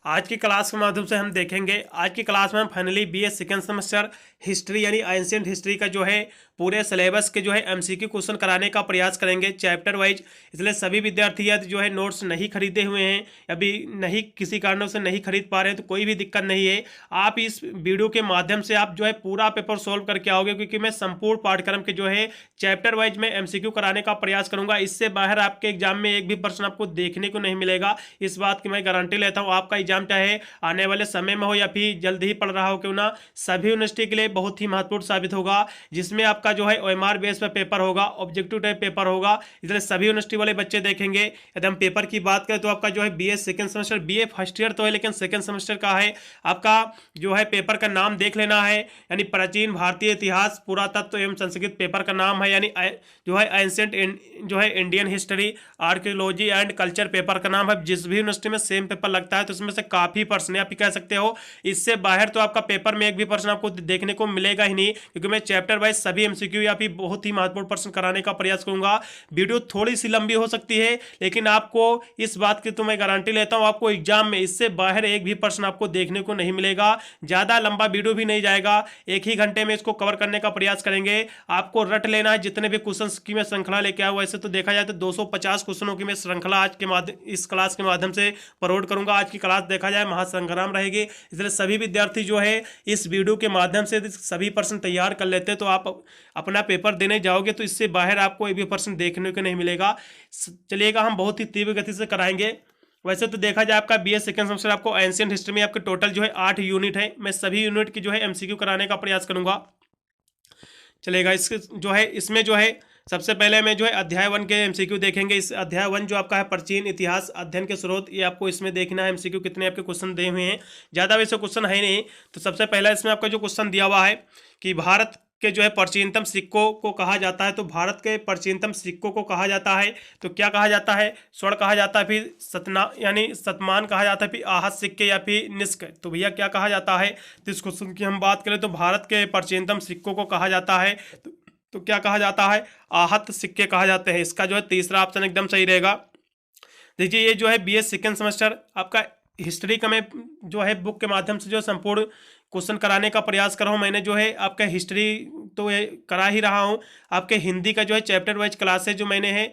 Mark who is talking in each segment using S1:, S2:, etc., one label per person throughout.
S1: आज की क्लास के माध्यम से हम देखेंगे। आज की क्लास में हम finally BA second semester history यानी एंशिएंट हिस्ट्री का जो है पूरे सिलेबस के जो है एमसीक्यू क्वेश्चन कराने का प्रयास करेंगे चैप्टर वाइज। इसलिए सभी विद्यार्थी यदि जो है नोट्स नहीं खरीदे हुए हैं, अभी नहीं किसी कारणों से नहीं खरीद पा रहे हैं, तो कोई भी दिक्कत नहीं है। आप इस वीडियो के माध्यम से आप जो है पूरा पेपर सोल्व करके आओगे, क्योंकि मैं संपूर्ण पाठ्यक्रम के जो है चैप्टर वाइज में एमसीक्यू कराने का प्रयास करूंगा। इससे बाहर आपके एग्जाम में एक भी प्रश्न आपको देखने को नहीं मिलेगा, इस बात की मैं गारंटी लेता हूं। आपका एग्जाम चाहे आने वाले समय में हो या फिर जल्द ही पढ़ रहा हो क्यों ना, सभी यूनिवर्सिटी के लिए बहुत ही महत्वपूर्ण साबित होगा। जिसमें आपका जो है ओएमआर बेस पर पेपर होगा, ऑब्जेक्टिव टाइप पेपर होगा, इसलिए सभी यूनिवर्सिटी वाले बच्चे देखेंगे। यदि हम पेपर की बात करें तो आपका जो है BA second semester, BA first year तो है लेकिन सेकंड सेमेस्टर का है। आपका जो है पेपर का नाम देख लेना है, यानी प्राचीन भारतीय इतिहास, पुरातत्व एवं संस्कृत पेपर का नाम है, यानी जो है एंशिएंट जो है Indian history, archaeology and culture paper का नाम है। जिस भी यूनिवर्सिटी में सेम पेपर लगता है तो इसमें से काफी प्रश्न आप कह सकते हो। इससे बाहर तो आपका पेपर में एक भी प्रश्न आपको देखने को मिलेगा ही नहीं, क्योंकि मैं चैप्टर वाइज सभी एमसीक्यू या फिर बहुत ही महत्वपूर्ण प्रश्न कराने का प्रयास करूंगा। वीडियो थोड़ी सी लंबी हो सकती है, लेकिन आपको इस बात की तो मैं गारंटी लेता हूं, आपको एग्जाम में इससे बाहर एक भी प्रश्न आपको देखने को नहीं मिलेगा। ज्यादा लंबा वीडियो भी नहीं जाएगा, एक ही घंटे में इसको कवर करने का प्रयास करेंगे। आपको रट लेना है जितने भी क्वेश्चन की मैं श्रृंखला लेके आऊँ। वैसे तो देखा जाए तो 250 क्वेश्चनों की मैं श्रृंखला आज के माध्यम इस क्लास के माध्यम से प्रोवाइड करूंगा। आज की क्लास देखा जाए महासंग्राम रहेगी, इसलिए सभी विद्यार्थी जो है इस वीडियो के माध्यम से सभी प्रश्न तैयार कर लेते हैं, तो आप अपना पेपर देने जाओगे तो इससे बाहर आपको एक भी प्रश्न देखने को नहीं मिलेगा। चलिएगा, हम बहुत ही तीव्र गति से कराएंगे। वैसे तो देखा जाए आपका बीए सेकंड सेमेस्टर आपको एंशिएंट हिस्ट्री में आपके टोटल जो है 8 यूनिट है। मैं सभी यूनिट की जो है एमसीक्यू कराने का प्रयास करूंगा। चलेगा, इसके जो है इसमें जो है सबसे पहले मैं जो है अध्याय 1 के एमसीक्यू देखेंगे। इस अध्याय 1 जो आपका है प्राचीन इतिहास अध्ययन के स्रोत, ये आपको इसमें देखना है एमसीक्यू कितने आपके क्वेश्चन दिए हुए हैं। ज़्यादा वैसे क्वेश्चन है नहीं, तो सबसे पहला इसमें आपका जो क्वेश्चन दिया हुआ है कि भारत के जो है प्राचीनतम सिक्कों को कहा जाता है, तो भारत के प्राचीनतम सिक्कों को कहा जाता है तो क्या कहा जाता है? स्वर्ण कहा जाता है, फिर सतना यानी शतमान कहा जाता है, फिर आहत सिक्के या फिर निष्क। तो भैया क्या कहा जाता है? तो इस क्वेश्चन की हम बात करें तो भारत के प्राचीनतम सिक्कों को कहा जाता है तो क्या कहा जाता है? आहत सिक्के कहा जाते हैं। इसका जो है तीसरा ऑप्शन एकदम सही रहेगा। देखिए, ये जो है बीए सेकेंड सेमेस्टर आपका हिस्ट्री का मैं जो है बुक के माध्यम से जो संपूर्ण क्वेश्चन कराने का प्रयास कर रहा हूँ। मैंने जो है आपका हिस्ट्री तो ये करा ही रहा हूँ, आपके हिंदी का जो है चैप्टर वाइज क्लासेज जो मैंने है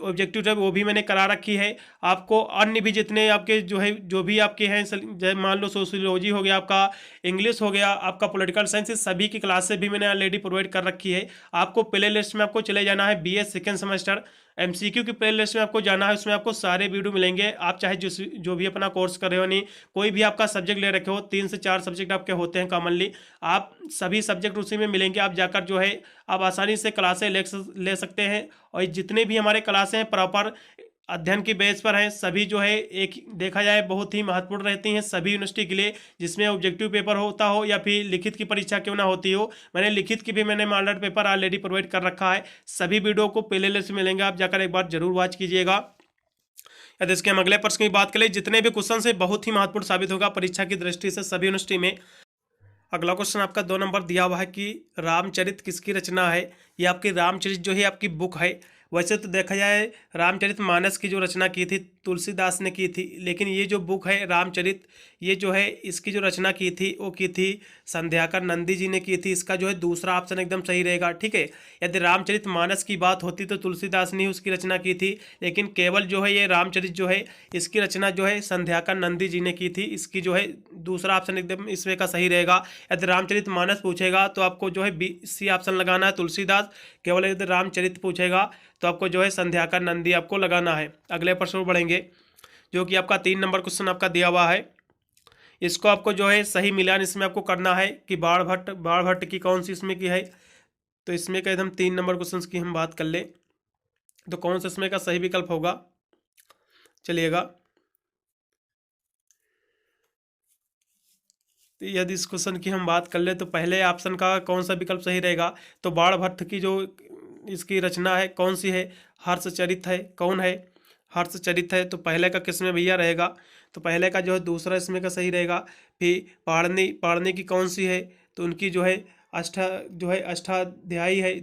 S1: ऑब्जेक्टिव है वो भी मैंने करा रखी है। आपको अन्य भी जितने आपके जो है जो भी आपके हैं, मान लो सोशियोलॉजी हो गया, आपका इंग्लिश हो गया, आपका पॉलिटिकल साइंस, सभी की क्लासेज भी मैंने ऑलरेडी प्रोवाइड कर रखी है। आपको प्ले लिस्ट में आपको चले जाना है, बीए सेकेंड सेमेस्टर एमसीक्यू की प्ले लिस्ट में आपको जाना है। उसमें आपको सारे वीडियो मिलेंगे। आप चाहे जो भी अपना कोर्स कर रहे हो, नहीं कोई भी आपका सब्जेक्ट ले रखे हो, 3 से 4 सब्जेक्ट आपके होते हैं कॉमनली, आप सभी सब्जेक्ट उसी में मिलेंगे। आप जाकर जो है आप आसानी से क्लासें ले सकते हैं। और जितने भी हमारे क्लासें हैं प्रॉपर अध्ययन की बेस पर हैं, सभी जो है एक देखा जाए बहुत ही महत्वपूर्ण रहती हैं सभी यूनिवर्सिटी के लिए, जिसमें ऑब्जेक्टिव पेपर होता हो या फिर लिखित की परीक्षा क्यों ना होती हो। मैंने लिखित की भी मैंने मॉडल पेपर ऑलरेडी प्रोवाइड कर रखा है। सभी वीडियो को प्ले लिस्ट में मिलेंगे, आप जाकर एक बार जरूर वॉच कीजिएगा। यदि इसके हम अगले प्रश्न की बात करें, जितने भी क्वेश्चन से बहुत ही महत्वपूर्ण साबित होगा परीक्षा की दृष्टि से सभी यूनिवर्सिटी में। अगला क्वेश्चन आपका 2 नंबर दिया हुआ है कि रामचरित किसकी रचना है? ये आपकी रामचरित जो है आपकी बुक है। वैसे तो देखा जाए रामचरित मानस की जो रचना की थी तुलसीदास ने की थी, लेकिन ये जो बुक है रामचरित, ये जो है इसकी जो रचना की थी वो की थी संध्याकर नंदी जी ने की थी। इसका जो है दूसरा ऑप्शन एकदम सही रहेगा। ठीक है, यदि रामचरित मानस की बात होती तो तुलसीदास ने उसकी रचना की थी, लेकिन केवल जो है ये रामचरित जो है इसकी रचना जो है संध्याकर नंदी जी ने की थी। इसकी जो है दूसरा ऑप्शन एकदम इसमें का सही रहेगा। यदि रामचरित मानस पूछेगा तो आपको जो है सी ऑप्शन लगाना है तुलसीदास। केवल यदि रामचरित पूछेगा तो आपको जो है संध्याकर नंदी आपको लगाना है। अगले प्रश्न पर बढ़ेंगे, जो कि आपका 3 नंबर क्वेश्चन आपका दिया हुआ है। इसको आपको जो है सही मिलान इसमें आपको करना है कि बाणभट्ट की कौन सी इसमें की है। तो इसमें का एकदम 3 नंबर क्वेश्चन की हम बात कर ले तो कौन सा इसमें का सही विकल्प होगा। चलिएगा, तो यदि इस क्वेश्चन की हम बात कर ले तो पहले ऑप्शन का कौन सा विकल्प सही रहेगा? तो बाणभट्ट की जो इसकी रचना है कौन सी है? हर्षचरित है। कौन है? हर्षचरित है। तो पहले का किस में भैया रहेगा? तो पहले का जो है दूसरा इसमें का सही रहेगा। फिर पाणनी की कौन सी है? तो उनकी जो है अष्टाध्यायी है,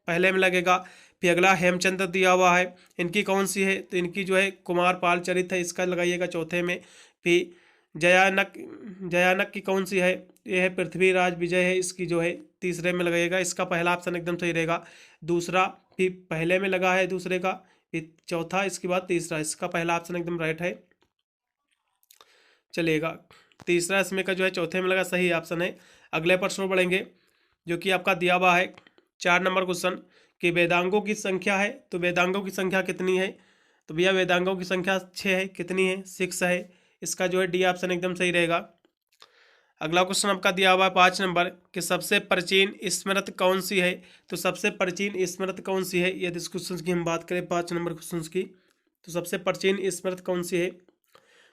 S1: पहले में लगेगा। फिर अगला हेमचंद्र दिया हुआ है, इनकी कौन सी है? तो इनकी जो है कुमार पाल चरित है, इसका लगाइएगा चौथे में। फिर जयानक जयानक की कौन सी है? ये है पृथ्वीराज विजय है, इसकी जो है तीसरे में लगेगा, इसका पहला ऑप्शन एकदम सही रहेगा। दूसरा भी पहले में लगा है, दूसरे का फिर चौथा, इसके बाद तीसरा, इसका पहला ऑप्शन एकदम राइट है, चलेगा। तीसरा इसमें का जो है चौथे में लगा, सही ऑप्शन है। अगले प्रश्न बढ़ेंगे जो कि आपका दिया हुआ है 4 नंबर क्वेश्चन कि वेदांगों की संख्या है, तो वेदांगों की संख्या कितनी है? तो भैया वेदांगों की संख्या 6 है, कितनी है? 6 है, इसका जो है डी ऑप्शन एकदम सही रहेगा। अगला क्वेश्चन आपका दिया हुआ है 5 नंबर कि सबसे प्राचीन स्मृति कौन सी है? तो सबसे प्राचीन स्मृति कौन सी है? यदि इस क्वेश्चन की हम बात करें 5 नंबर क्वेश्चन की, तो सबसे प्राचीन स्मृति कौन सी है?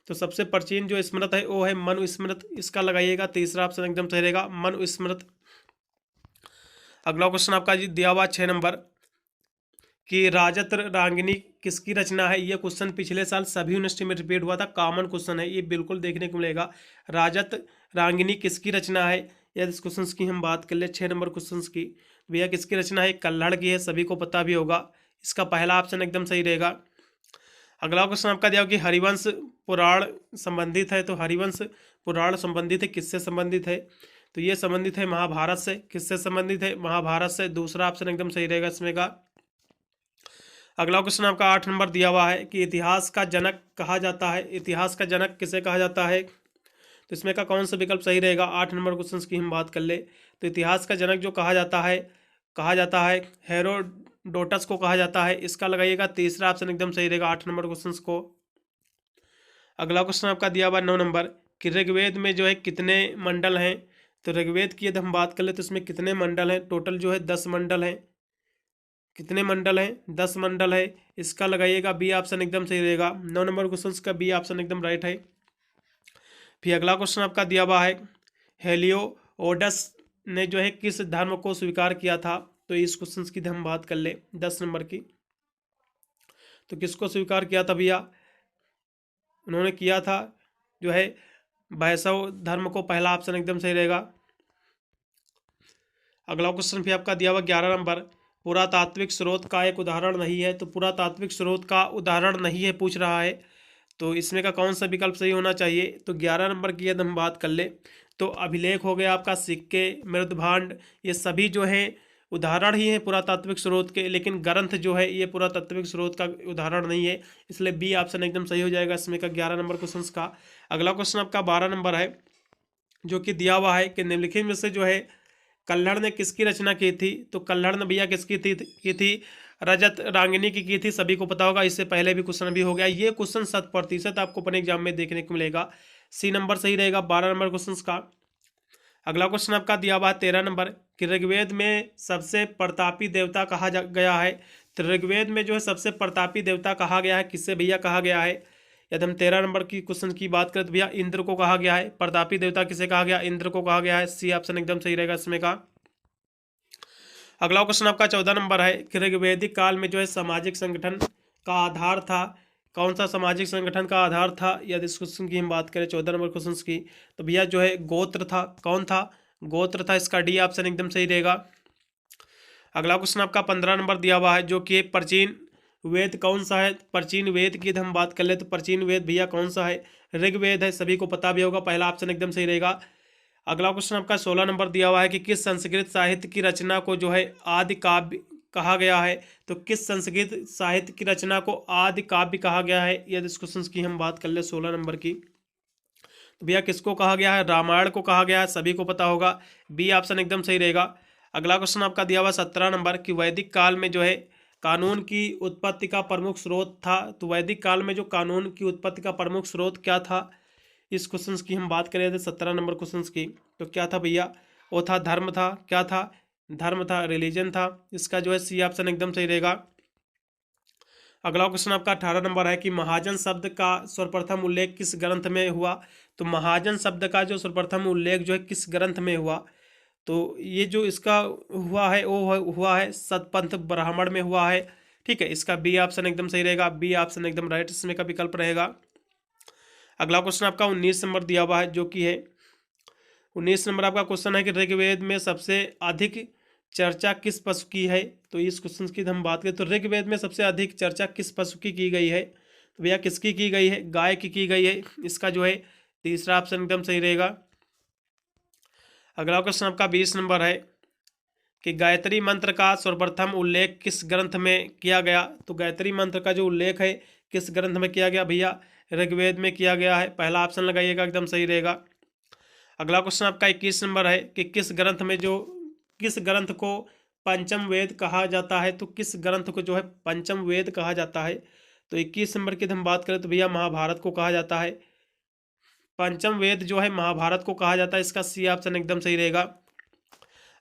S1: तो सबसे प्राचीन जो स्मृति है वो है मनुस्मृति, इसका लगाइएगा, तीसरा ऑप्शन एकदम सही रहेगा, मनुस्मृति। अगला क्वेश्चन आपका जी दिया हुआ 6 नंबर कि राजत रांगिनी किसकी रचना है? ये क्वेश्चन पिछले साल सभी यूनिवर्सिटी में रिपीट हुआ था, कॉमन क्वेश्चन है, ये बिल्कुल देखने को मिलेगा। राजत रांगिनी किसकी रचना है? यदि इस क्वेश्चन की हम बात कर ले 6 नंबर क्वेश्चन की, भैया किसकी रचना है? कल्हड़ की है, सभी को पता भी होगा, इसका पहला ऑप्शन एकदम सही रहेगा। अगला क्वेश्चन आपका दिया कि हरिवंश पुराण संबंधित है, तो हरिवंश पुराण संबंधित है, किससे संबंधित है? तो ये संबंधित है महाभारत से। किससे संबंधित है? महाभारत से, दूसरा ऑप्शन एकदम सही रहेगा इसमें का। अगला क्वेश्चन आपका 8 नंबर दिया हुआ है कि इतिहास का जनक कहा जाता है, इतिहास का जनक किसे कहा जाता है? तो इसमें का कौन सा विकल्प सही रहेगा? 8 नंबर क्वेश्चन की हम बात कर ले तो इतिहास का जनक जो कहा जाता है हेरोडोटस को कहा जाता है, इसका लगाइएगा, तीसरा ऑप्शन एकदम सही रहेगा 8 नंबर क्वेश्चन को। अगला क्वेश्चन आपका दिया हुआ 9 नंबर कि ऋग्वेद में जो है कितने मंडल हैं? तो ऋग्वेद की यदि हम बात कर ले तो इसमें कितने मंडल हैं? टोटल जो है 10 मंडल हैं। कितने मंडल हैं? 10 मंडल है, इसका लगाइएगा, बी ऑप्शन एकदम सही रहेगा, 9 नंबर क्वेश्चन का बी ऑप्शन एकदम राइट है। फिर अगला क्वेश्चन आपका दिया हुआ है हेलियोडस ने जो है किस धर्म को स्वीकार किया था? तो इस क्वेश्चन की हम बात कर ले 10 नंबर की, तो किसको स्वीकार किया था भैया? उन्होंने किया था जो है वैष्णव धर्म को, पहला ऑप्शन एकदम सही रहेगा। अगला क्वेश्चन भी आपका दिया हुआ 11 नंबर पुरातात्विक स्रोत का एक उदाहरण नहीं है, तो पुरातात्विक स्रोत का उदाहरण नहीं है पूछ रहा है, तो इसमें का कौन सा विकल्प सही होना चाहिए? तो 11 नंबर की यदि हम बात कर ले तो अभिलेख हो गया आपका, सिक्के, मृदभांड, ये सभी जो है उदाहरण ही हैं पुरातात्विक स्रोत के, लेकिन ग्रंथ जो है ये पुरातात्विक स्रोत का उदाहरण नहीं है, इसलिए बी ऑप्शन एकदम सही हो जाएगा इसमें का 11 नंबर क्वेश्चन का। अगला क्वेश्चन आपका 12 नंबर है जो कि दिया हुआ है कि निम्नलिखित में से जो है कल्हड़ ने किसकी रचना की थी? तो कल्हड़ ने भैया किसकी की थी? रजत रांगिनी की थी, सभी को पता होगा, इससे पहले भी क्वेश्चन भी हो गया। ये क्वेश्चन 100% आपको अपने एग्जाम में देखने को मिलेगा, सी नंबर सही रहेगा 12 नंबर क्वेश्चन का। अगला क्वेश्चन आपका दिया हुआ है 13 नंबर कि ऋग्वेद में सबसे प्रतापी देवता कहा गया है, तो ऋग्वेद में जो है सबसे प्रतापी देवता कहा गया है, किससे भैया कहा गया है? यदि हम 13 नंबर की क्वेश्चन की बात करें तो भैया इंद्र को कहा गया है, प्रतापी देवता किसे कहा गया? इंद्र को कहा गया है, सी ऑप्शन एकदम सही रहेगा इसमें का। अगला क्वेश्चन आपका 14 नंबर है कि ऋग्वैदिक काल में जो है सामाजिक संगठन का आधार था, कौन सा सामाजिक संगठन का आधार था? यदि इस क्वेश्चन की हम बात करें 14 नंबर क्वेश्चन की, तो भैया जो है गोत्र था, कौन था? गोत्र था, इसका डी ऑप्शन एकदम सही रहेगा। अगला क्वेश्चन आपका 15 नंबर दिया हुआ है जो कि प्राचीन वेद कौन सा है? प्राचीन वेद की हम बात कर ले तो प्राचीन वेद भैया कौन सा है? ऋग्वेद है, सभी को पता भी होगा, पहला ऑप्शन एकदम सही रहेगा। अगला क्वेश्चन आपका 16 नंबर दिया हुआ है कि किस संस्कृत साहित्य की रचना को जो है आदि काव्य कहा गया है? तो किस संस्कृत साहित्य की रचना को आदि काव्य कहा गया है? यदि इस क्वेश्चन की हम बात कर ले 16 नंबर की, तो भैया किसको कहा गया है? रामायण को कहा गया है, सभी को पता होगा, बी ऑप्शन एकदम सही रहेगा। अगला क्वेश्चन आपका दिया हुआ 17 नंबर कि वैदिक काल में जो है कानून की उत्पत्ति का प्रमुख स्रोत था, तो वैदिक काल में जो कानून की उत्पत्ति का प्रमुख स्रोत क्या था? इस क्वेश्चन की हम बात करें थे 17 नंबर क्वेश्चन की, तो क्या था भैया? वो था धर्म था, क्या था? धर्म था, रिलीजन था, इसका जो है सी ऑप्शन एकदम सही रहेगा। अगला क्वेश्चन आपका 18 नंबर है कि महाजन शब्द का सर्वप्रथम उल्लेख किस ग्रंथ में हुआ? तो महाजन शब्द का जो सर्वप्रथम उल्लेख जो है किस ग्रंथ में हुआ? तो ये जो इसका हुआ है वो हुआ है सतपंथ ब्राह्मण में हुआ है, ठीक है, इसका बी ऑप्शन एकदम सही रहेगा, बी ऑप्शन एकदम राइट इसमें का विकल्प रहेगा। अगला क्वेश्चन आपका 19 नंबर दिया हुआ है जो कि है 19 नंबर आपका क्वेश्चन है कि ऋग्वेद में सबसे अधिक चर्चा किस पशु की है? तो इस क्वेश्चन की हम बात करें तो ऋग्वेद में सबसे अधिक चर्चा किस पशु की गई है? तो भैया किसकी की गई है? गाय की गई है, इसका जो है तीसरा ऑप्शन एकदम सही रहेगा। अगला क्वेश्चन आपका 20 नंबर है कि गायत्री मंत्र का सर्वप्रथम उल्लेख किस ग्रंथ में किया गया। तो गायत्री मंत्र का जो उल्लेख है किस ग्रंथ में किया गया भैया, ऋग्वेद में किया गया है। पहला ऑप्शन लगाइएगा, एकदम सही रहेगा। अगला क्वेश्चन आपका 21 नंबर है कि किस ग्रंथ को पंचम वेद कहा जाता है। तो किस ग्रंथ को जो है पंचम वेद कहा जाता है। तो 21 नंबर की हम बात करें तो भैया महाभारत को कहा जाता है। पंचम वेद जो है महाभारत को कहा जाता है। इसका सी ऑप्शन एकदम सही रहेगा।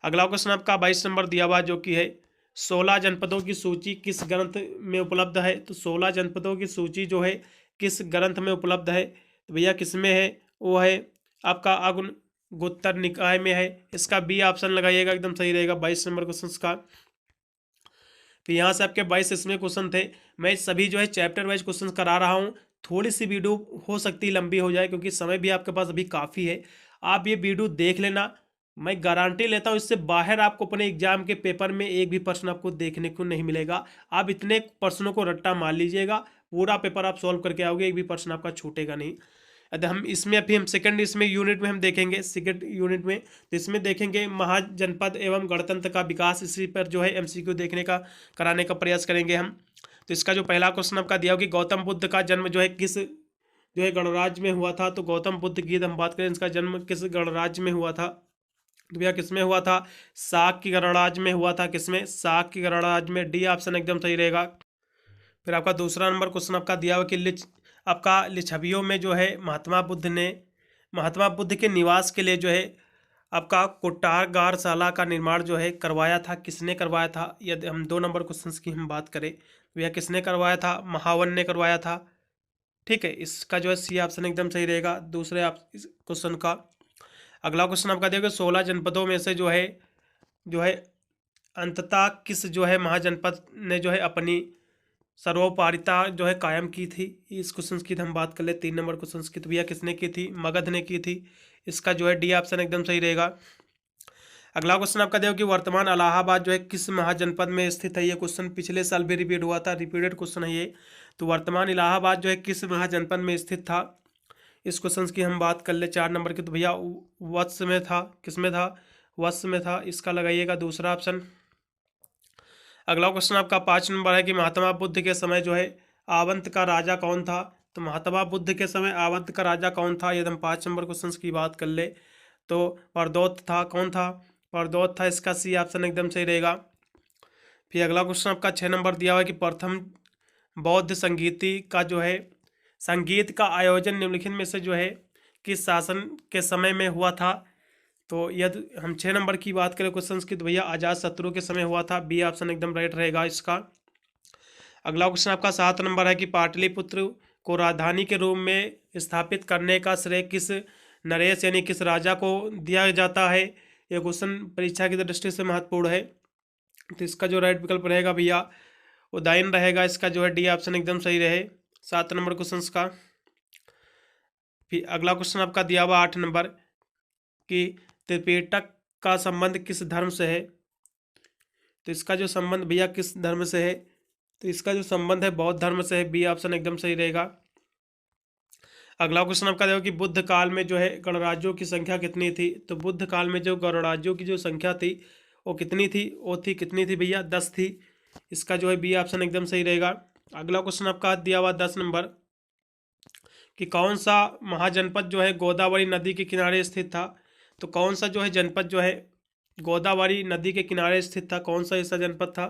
S1: अगला क्वेश्चन आपका 22 नंबर दिया हुआ जो कि है 16 जनपदों की सूची किस ग्रंथ में उपलब्ध है। तो 16 जनपदों की सूची जो है किस ग्रंथ में उपलब्ध है। तो भैया किसमें है, वो है आपका अग्निहोत्र निकाय में है। इसका बी ऑप्शन लगाइएगा, एकदम सही रहेगा 22 नंबर क्वेश्चन का। तो यहाँ से आपके 22 इसमें क्वेश्चन थे। मैं सभी जो है चैप्टर वाइज क्वेश्चन करा रहा हूँ। थोड़ी सी वीडियो हो सकती है लंबी हो जाए क्योंकि समय भी आपके पास अभी काफ़ी है। आप ये वीडियो देख लेना, मैं गारंटी लेता हूँ इससे बाहर आपको अपने एग्जाम के पेपर में एक भी प्रश्न आपको देखने को नहीं मिलेगा। आप इतने प्रश्नों को रट्टा मार लीजिएगा, पूरा पेपर आप सॉल्व करके आओगे, एक भी प्रश्न आपका छूटेगा नहीं। अगर हम इसमें अभी हम सेकंड इसमें यूनिट में हम देखेंगे, सेकंड यूनिट में तो इसमें देखेंगे महाजनपद एवं गणतंत्र का विकास। इसी पर जो है एमसीक्यू देखने का कराने का प्रयास करेंगे हम। तो इसका जो पहला क्वेश्चन आपका दिया हो कि गौतम बुद्ध का जन्म जो है किस जो है गणराज्य में हुआ था। तो गौतम बुद्ध की हम बात करें, इसका जन्म किस गणराज्य में हुआ था। तो भैया किसमें हुआ था, शाक्य गणराज्य में हुआ था। किसमें, शाक्य गणराज्य में। डी ऑप्शन एकदम सही रहेगा। फिर आपका दूसरा नंबर क्वेश्चन आपका दिया हुआ कि आपका लिच्छवियों में जो है महात्मा बुद्ध के निवास के लिए जो है आपका कोटागारशाला का निर्माण जो है करवाया था। किसने करवाया था। यदि हम 2 नंबर क्वेश्चन की हम बात करें तो यह किसने करवाया था, महावन ने करवाया था। ठीक है, इसका जो है सी ऑप्शन एकदम सही रहेगा दूसरे आप क्वेश्चन का। अगला क्वेश्चन आपका देखो 16 जनपदों में से जो है अंततः किस जो है महाजनपद ने जो है अपनी सर्वोपरिता जो है कायम की थी। इस क्वेश्चन की हम बात कर ले 3 नंबर क्वेश्चन की। तो भैया किसने की थी, मगध ने की थी। इसका जो है डी ऑप्शन एकदम सही रहेगा। अगला क्वेश्चन आपका देखो कि वर्तमान इलाहाबाद जो है किस महाजनपद में स्थित है। ये क्वेश्चन पिछले साल भी रिपीट हुआ था, रिपीटेड क्वेश्चन है ये। तो वर्तमान इलाहाबाद जो है किस महाजनपद में स्थित था। इस क्वेश्चन की हम बात कर ले 4 नंबर की। तो भैया वत्स में था। किसमें था, वत्स में था। इसका लगाइएगा दूसरा ऑप्शन। अगला क्वेश्चन आपका 5 नंबर है कि महात्मा बुद्ध के समय जो है आवंत का राजा कौन था। तो महात्मा बुद्ध के समय आवंत का राजा कौन था। यदि हम 5 नंबर क्वेश्चन की बात कर ले तो परदौत था। कौन था, परदौत था। इसका सी ऑप्शन एकदम सही रहेगा। फिर अगला क्वेश्चन आपका 6 नंबर दिया हुआ है कि प्रथम बौद्ध संगीति का जो है संगीत का आयोजन निम्नलिखित में से जो है किस शासन के समय में हुआ था। तो यदि हम 6 नंबर की बात करें क्वेश्चन की तो भैया अजातशत्रु के समय हुआ था। बी ऑप्शन एकदम राइट रहेगा इसका। अगला क्वेश्चन आपका 7 नंबर है कि पाटलिपुत्र को राजधानी के रूप में स्थापित करने का श्रेय किस नरेश यानी किस राजा को दिया जाता है। यह क्वेश्चन परीक्षा की दृष्टि से महत्वपूर्ण है। तो इसका जो राइट विकल्प रहेगा भैया उदयन रहेगा। इसका जो है डी ऑप्शन एकदम सही रहे 7 नंबर क्वेश्चन का। फिर अगला क्वेश्चन आपका दिया हुआ 8 नंबर कि त्रिपिटक का संबंध किस धर्म से है। तो इसका जो संबंध भैया किस धर्म से है। तो इसका जो संबंध है बौद्ध धर्म से है। बी ऑप्शन एकदम सही रहेगा। अगला क्वेश्चन आपका देखो कि बुद्ध काल में जो है गणराज्यों की संख्या कितनी थी। तो बुद्ध काल में जो गणराज्यों की जो संख्या थी वो कितनी थी, कितनी थी भैया 10 थी। इसका जो है बी ऑप्शन एकदम सही रहेगा। अगला क्वेश्चन आपका दिया हुआ 10 नंबर कि कौन सा महाजनपद जो है गोदावरी नदी के किनारे स्थित था। तो कौन सा जो है जनपद जो है गोदावरी नदी के किनारे स्थित था, कौन सा ऐसा जनपद था।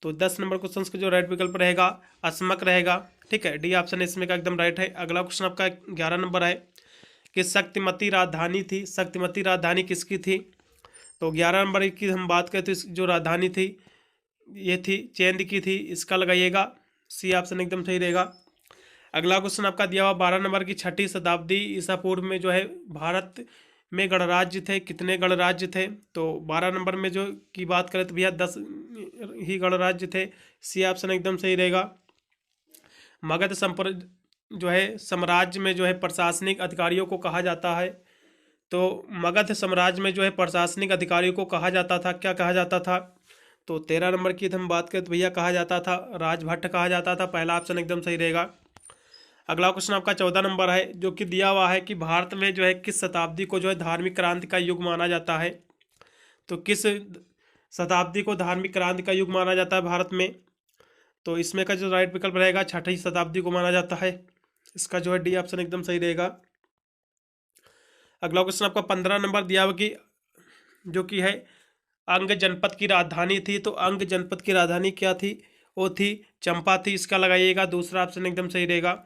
S1: तो 10 नंबर क्वेश्चन का जो राइट विकल्प रहेगा अस्मक रहेगा। ठीक है, डी ऑप्शन इसमें का एकदम राइट है। अगला क्वेश्चन आपका 11 नंबर है कि शक्तिमती राजधानी थी। शक्तिमती राजधानी किसकी थी। तो 11 नंबर की हम बात करें तो जो राजधानी थी ये थी चैंद की थी। इसका लगाइएगा सी ऑप्शन एकदम सही रहेगा। अगला क्वेश्चन आपका दिया हुआ 12 नंबर की 6ठी शताब्दी ईसा पूर्व में जो है भारत में गणराज्य थे। कितने गणराज्य थे। तो 12 नंबर में जो की बात करें तो भैया 10 ही गणराज्य थे। सी ऑप्शन एकदम सही रहेगा। मगध जो है साम्राज्य में जो है प्रशासनिक अधिकारियों को कहा जाता है। तो मगध साम्राज्य में जो है प्रशासनिक अधिकारियों को कहा जाता था, क्या कहा जाता था। तो 13 नंबर की हम बात करें तो भैया कहा जाता था राजभट्ट कहा जाता था। पहला ऑप्शन एकदम सही रहेगा। अगला क्वेश्चन आपका 14 नंबर है, जो कि दिया हुआ है कि भारत में जो है किस शताब्दी को जो है धार्मिक क्रांति का युग माना जाता है। तो किस शताब्दी को धार्मिक क्रांति का युग माना जाता है भारत में? तो इसमें का जो राइट विकल्प रहेगा, छठी शताब्दी को माना जाता है। इसका जो है डी ऑप्शन एकदम सही रहेगा। अगला क्वेश्चन आपका 15 नंबर दिया हुआ कि जो कि है अंग जनपद की राजधानी थी। तो अंग जनपद की राजधानी क्या थी? वो थी चंपा थी। इसका लगाइएगा दूसरा ऑप्शन एकदम सही रहेगा।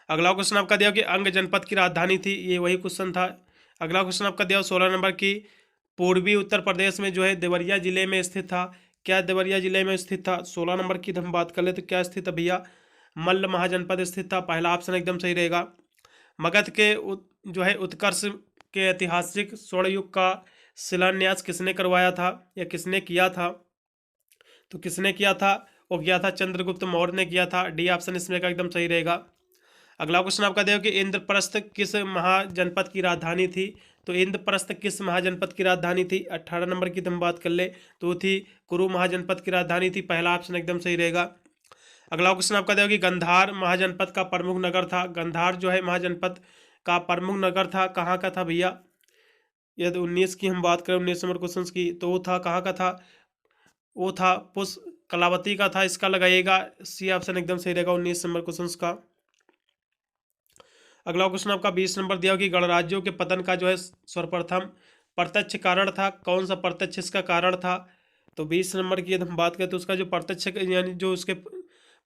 S1: अगला क्वेश्चन आपका दिया कि अंग जनपद की राजधानी थी, ये वही क्वेश्चन था। अगला क्वेश्चन आपका दिया 16 नंबर की पूर्वी उत्तर प्रदेश में जो है देवरिया जिले में स्थित था। क्या देवरिया जिले में स्थित था? 16 नंबर की हम बात कर ले तो क्या स्थित है भैया? मल्ल महाजनपद स्थित था। पहला ऑप्शन एकदम सही रहेगा। मगध के जो है उत्कर्ष के ऐतिहासिक स्वर्ण युग का शिलान्यास किसने करवाया था या किसने किया था? तो किसने किया था? वो किया था चंद्रगुप्त मौर्य ने किया था। डी ऑप्शन इसमें का एकदम सही रहेगा। अगला क्वेश्चन आपका देखो कि इंद्रप्रस्थ किस महाजनपद की राजधानी थी। तो इंद्रप्रस्थ किस महाजनपद की राजधानी थी? 18 नंबर की हम बात कर ले तो थी कुरु महाजनपद की राजधानी थी। पहला ऑप्शन एकदम सही रहेगा। अगला क्वेश्चन आपका देखो कि गंधार महाजनपद का प्रमुख नगर था। गंधार जो है महाजनपद का प्रमुख नगर था, कहाँ का था भैया? यदि 19 की हम बात करें, 19 नंबर क्वेश्चन की, तो वो था कहाँ का था? वो था कलावती का था। इसका लगाइएगा सी ऑप्शन एकदम सही रहेगा 19 नंबर क्वेश्चन का। अगला क्वेश्चन आपका 20 नंबर दिया कि गणराज्यों के पतन का जो है सर्वप्रथम प्रत्यक्ष कारण था। कौन सा प्रत्यक्ष इसका कारण था? तो 20 नंबर की यदि हम बात करें तो उसका जो प्रत्यक्ष यानी जो उसके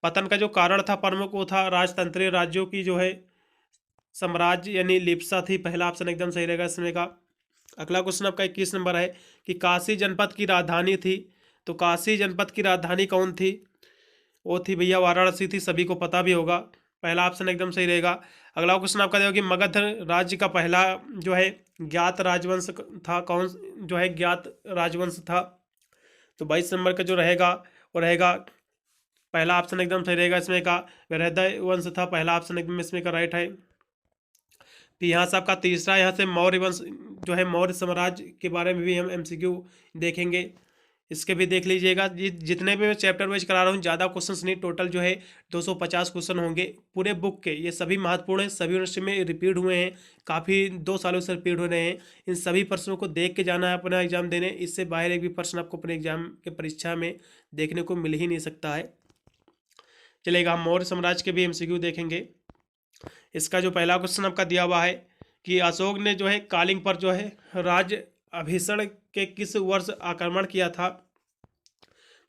S1: पतन का जो कारण था प्रमुख, वो था राजतंत्रीय राज्यों की जो है साम्राज्य यानी लिप्सा थी। पहला ऑप्शन एकदम सही रहेगा इसमें का। अगला क्वेश्चन आपका 21 नंबर है कि काशी जनपद की राजधानी थी। तो काशी जनपद की राजधानी कौन थी? वो थी भैया वाराणसी थी, सभी को पता भी होगा। पहला ऑप्शन एकदम सही रहेगा। अगला क्वेश्चन आपका देखो कि मगध राज्य का पहला जो है ज्ञात राजवंश था कौन? जो है ज्ञात राजवंश था। तो 22 नंबर का जो रहेगा वो रहेगा पहला ऑप्शन एकदम सही रहेगा इसमें का, वृहदय वंश था। पहला ऑप्शन एकदम इसमें का राइट है। फिर यहाँ से आपका तीसरा, यहाँ से मौर्य वंश जो है मौर्य साम्राज्य के बारे में भी हम एमसीक्यू देखेंगे, इसके भी देख लीजिएगा। जितने भी मैं चैप्टर वाइज करा रहा हूँ, ज़्यादा क्वेश्चंस नहीं, टोटल जो है 250 क्वेश्चन होंगे पूरे बुक के। ये सभी महत्वपूर्ण हैं, सभी यूनिवर्सिटी में रिपीट हुए हैं, काफ़ी 2 सालों से रिपीट हो रहे हैं। इन सभी प्रश्नों को देख के जाना है अपना एग्जाम देने। इससे बाहर एक भी प्रश्न आपको अपने एग्जाम के परीक्षा में देखने को मिल ही नहीं सकता है। चलेगा, हम मौर्य साम्राज्य के भी एमसीक्यू देखेंगे। इसका जो पहला क्वेश्चन आपका दिया हुआ है कि अशोक ने जो है कालिंग पर जो है राज्य अभिषण के किस वर्ष आक्रमण किया था?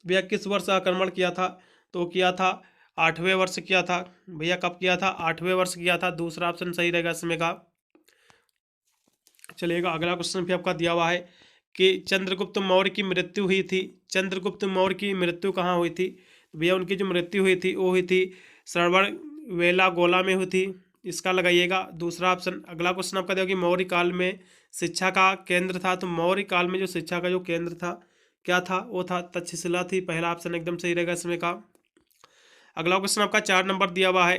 S1: भैया किस वर्ष आक्रमण किया था? तो किया था 8वें वर्ष किया था। भैया कब किया था? 8वें वर्ष किया था। दूसरा ऑप्शन सही रहेगा इसमें का। चलिएगा, अगला क्वेश्चन भी आपका दिया हुआ है कि चंद्रगुप्त मौर्य की मृत्यु हुई थी। चंद्रगुप्त मौर्य की मृत्यु कहाँ हुई थी? भैया उनकी जो मृत्यु हुई थी वो हुई थी श्रवण बेलागोला में हुई थी। इसका लगाइएगा दूसरा ऑप्शन। अगला क्वेश्चन आपका दिया कि मौर्य काल में शिक्षा का केंद्र था। तो मौर्य काल में जो शिक्षा का जो केंद्र था क्या था? वो था तक्षशिला थी। पहला ऑप्शन एकदम सही रहेगा इसमें का। अगला क्वेश्चन आपका 4 नंबर दिया हुआ है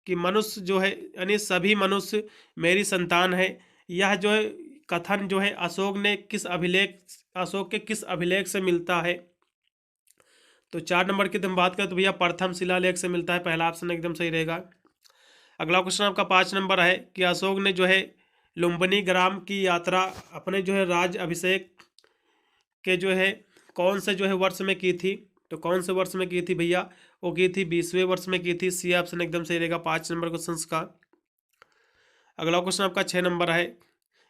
S1: कि मनुष्य जो है यानी सभी मनुष्य मेरी संतान है। यह जो है कथन जो है अशोक के किस अभिलेख से मिलता है? तो 4 नंबर की तुम बात करें तो भैया प्रथम शिलालेख से मिलता है। पहला ऑप्शन एकदम सही रहेगा। अगला क्वेश्चन आपका 5 नंबर है कि अशोक ने जो है लुम्बिनी ग्राम की यात्रा अपने जो है राज अभिषेक के जो है कौन से जो है वर्ष में की थी? तो कौन से वर्ष में की थी भैया? वो की थी 20वें वर्ष में की थी। सी ऑप्शन एकदम सही रहेगा 5 नंबर क्वेश्चन का। अगला क्वेश्चन आपका 6 नंबर है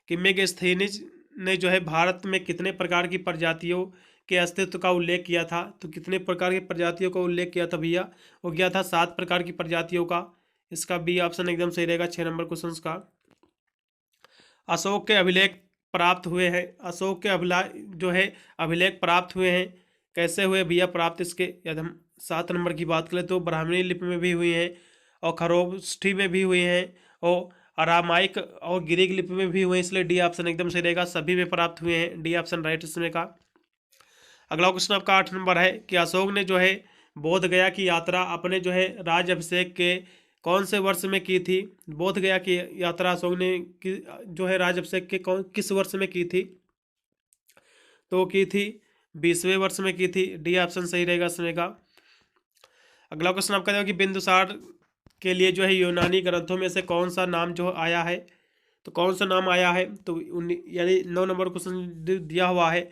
S1: कि मेगास्थनीज ने जो है भारत में कितने प्रकार की प्रजातियों के अस्तित्व का उल्लेख किया था? तो कितने प्रकार की प्रजातियों का उल्लेख किया था भैया? वो किया था 7 प्रकार की प्रजातियों का। इसका बी ऑप्शन एकदम सही रहेगा 6 नंबर क्वेश्चन का। अशोक के अभिलेख प्राप्त हुए हैं। अशोक के जो है अभिलेख प्राप्त हुए हैं, कैसे हुए भैया प्राप्त? इसके यदि हम 7 नंबर की बात करें तो ब्राह्मणी लिपि में भी हुई हैं और खरोष्ठी में भी हुई हैं और अरामाइक और ग्रीक लिपि में भी हुए हैं। इसलिए डी ऑप्शन एकदम सही रहेगा, सभी में प्राप्त हुए हैं। डी ऑप्शन राइट इसमें का। अगला क्वेश्चन आपका 8 नंबर है कि अशोक ने जो है बोध गया की यात्रा अपने जो है राज अभिषेक के कौन से वर्ष में की थी? बोध गया की यात्रा अशोक ने जो है राज अभिषेक के किस वर्ष में की थी? तो की थी 20वें वर्ष में की थी। डी ऑप्शन सही रहेगा इसमें का। अगला क्वेश्चन आपका कि बिंदुसार के लिए जो है यूनानी ग्रंथों में से कौन सा नाम जो आया है, तो कौन सा नाम आया है, तो यानी 9 नंबर क्वेश्चन दिया हुआ है।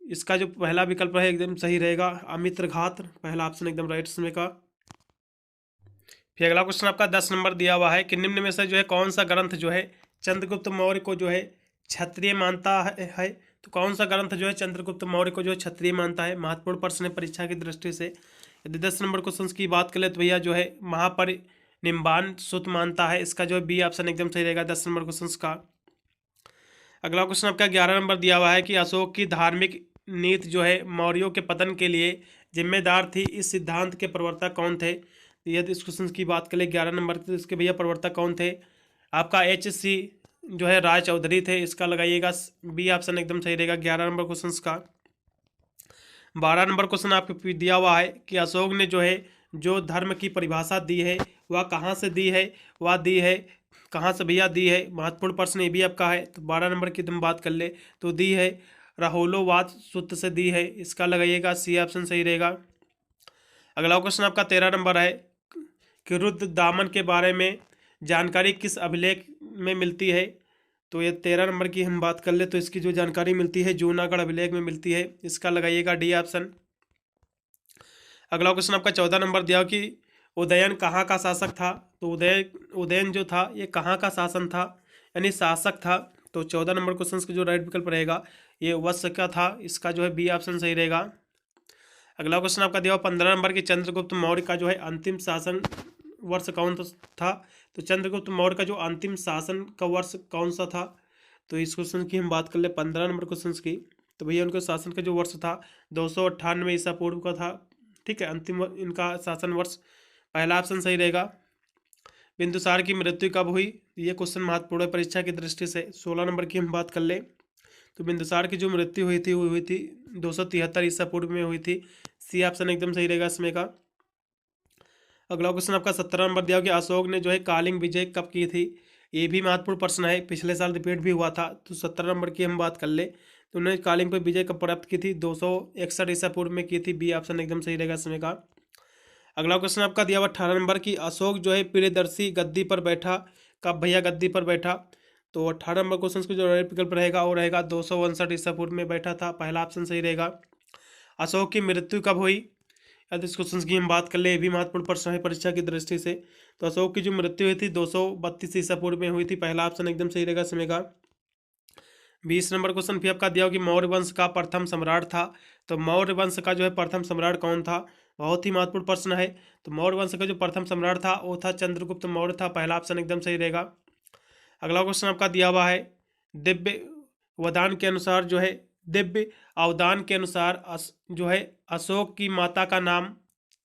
S1: इसका जो पहला विकल्प है एकदम सही रहेगा, अमित्रघात, पहला ऑप्शन एकदम राइट इसमें का। फिर अगला क्वेश्चन आपका 10 नंबर दिया हुआ है कि निम्न में से जो है कौन सा ग्रंथ जो है चंद्रगुप्त मौर्य को जो है क्षत्रिय मानता है। तो कौन सा ग्रंथ जो है चंद्रगुप्त मौर्य को जो है क्षत्रिय मानता है, महत्वपूर्ण प्रश्न है परीक्षा की दृष्टि से। यदि 10 नंबर क्वेश्चन की बात करें तो भैया जो है महापरिनिर्वाण सूत्र मानता है, इसका जो है बी ऑप्शन एकदम सही रहेगा 10 नंबर क्वेश्चन का। अगला क्वेश्चन आपका 11 नंबर दिया हुआ है कि अशोक की धार्मिक नीति जो है मौर्यों के पतन के लिए जिम्मेदार थी, इस सिद्धांत के प्रवर्तक कौन थे। यदि इस क्वेश्चन की बात करें 11 नंबर तो इसके भैया प्रवर्तक कौन थे, आपका HC जो है राय चौधरी थे, इसका लगाइएगा बी ऑप्शन एकदम सही रहेगा 11 नंबर क्वेश्चन का। 12 नंबर क्वेश्चन आपको दिया हुआ है कि अशोक ने जो है जो धर्म की परिभाषा दी है वह कहाँ से दी है, वह दी है कहाँ से भैया दी है, महत्वपूर्ण प्रश्न ये भी आपका है। तो 12 नंबर की तुम बात कर ले तो दी है राहुलोवाद सूत्र से दी है, इसका लगाइएगा सी ऑप्शन सही रहेगा। अगला क्वेश्चन आपका 13 नंबर है कि रुद्र दामन के बारे में जानकारी किस अभिलेख में मिलती है। तो ये 13 नंबर की हम बात कर ले तो इसकी जो जानकारी मिलती है जूनागढ़ अभिलेख में मिलती है, इसका लगाइएगा डी ऑप्शन। अगला क्वेश्चन आपका 14 नंबर दिया कि उदयन कहाँ का शासक था। तो उदयन जो था ये कहाँ का शासन था, यानी शासक था। तो 14 नंबर क्वेश्चन का जो राइट विकल्प रहेगा ये वत्स का था, इसका जो है बी ऑप्शन सही रहेगा। अगला क्वेश्चन आपका दिया 15 नंबर की चंद्रगुप्त मौर्य का जो है अंतिम शासन वर्ष कौन था। तो चंद्रगुप्त मौर्य का जो अंतिम शासन का वर्ष कौन सा था। तो इस क्वेश्चन की हम बात कर ले 15 नंबर क्वेश्चन की, तो भैया उनके शासन का जो वर्ष था 298 ईसा पूर्व का था। ठीक है, अंतिम इनका शासन वर्ष, पहला ऑप्शन सही रहेगा। बिंदुसार की मृत्यु कब हुई, ये क्वेश्चन महत्वपूर्ण है परीक्षा की दृष्टि से। 16 नंबर की हम बात कर ले तो बिंदुसार की जो मृत्यु हुई थी 273 ईसा पूर्व में हुई थी, सी ऑप्शन एकदम सही रहेगा इसमें का। अगला क्वेश्चन आपका 17 नंबर दिया कि अशोक ने जो है कालिंग विजय कब की थी, ये भी महत्वपूर्ण प्रश्न है, पिछले साल रिपीट भी हुआ था। तो 17 नंबर की हम बात कर ले तो उन्होंने कालिंग पर विजय कब प्राप्त की थी, 261 ईसा पूर्व में की थी, बी ऑप्शन एकदम सही रहेगा इसमें का। अगला क्वेश्चन आपका दिया हुआ 18 नंबर की अशोक जो है प्रियदर्शी गद्दी पर बैठा, कब भैया गद्दी पर बैठा। तो 18 नंबर क्वेश्चन का जो राइट विकल्प रहेगा वो रहेगा 259 ईसा पूर्व में बैठा था, पहला ऑप्शन सही रहेगा। अशोक की मृत्यु कब हुई, यदि इस क्वेश्चन की हम बात कर ले ये भी महत्वपूर्ण प्रश्न है परीक्षा की दृष्टि से। तो अशोक की जो मृत्यु हुई थी 232 ईसा पूर्व में हुई थी, पहला ऑप्शन एकदम सही रहेगा इसमें का। 20 नंबर क्वेश्चन फिर आपका दिया हो कि मौर्य वंश का प्रथम सम्राट था। तो मौर्य वंश का जो है प्रथम सम्राट कौन था, बहुत ही महत्वपूर्ण प्रश्न है। तो मौर्य वंश का जो प्रथम सम्राट था वो था चंद्रगुप्त मौर्य था, पहला ऑप्शन एकदम सही रहेगा। अगला क्वेश्चन आपका दिया हुआ है दिव्य वदान के अनुसार जो है दिव्य अवदान के अनुसार जो है अशोक की माता का नाम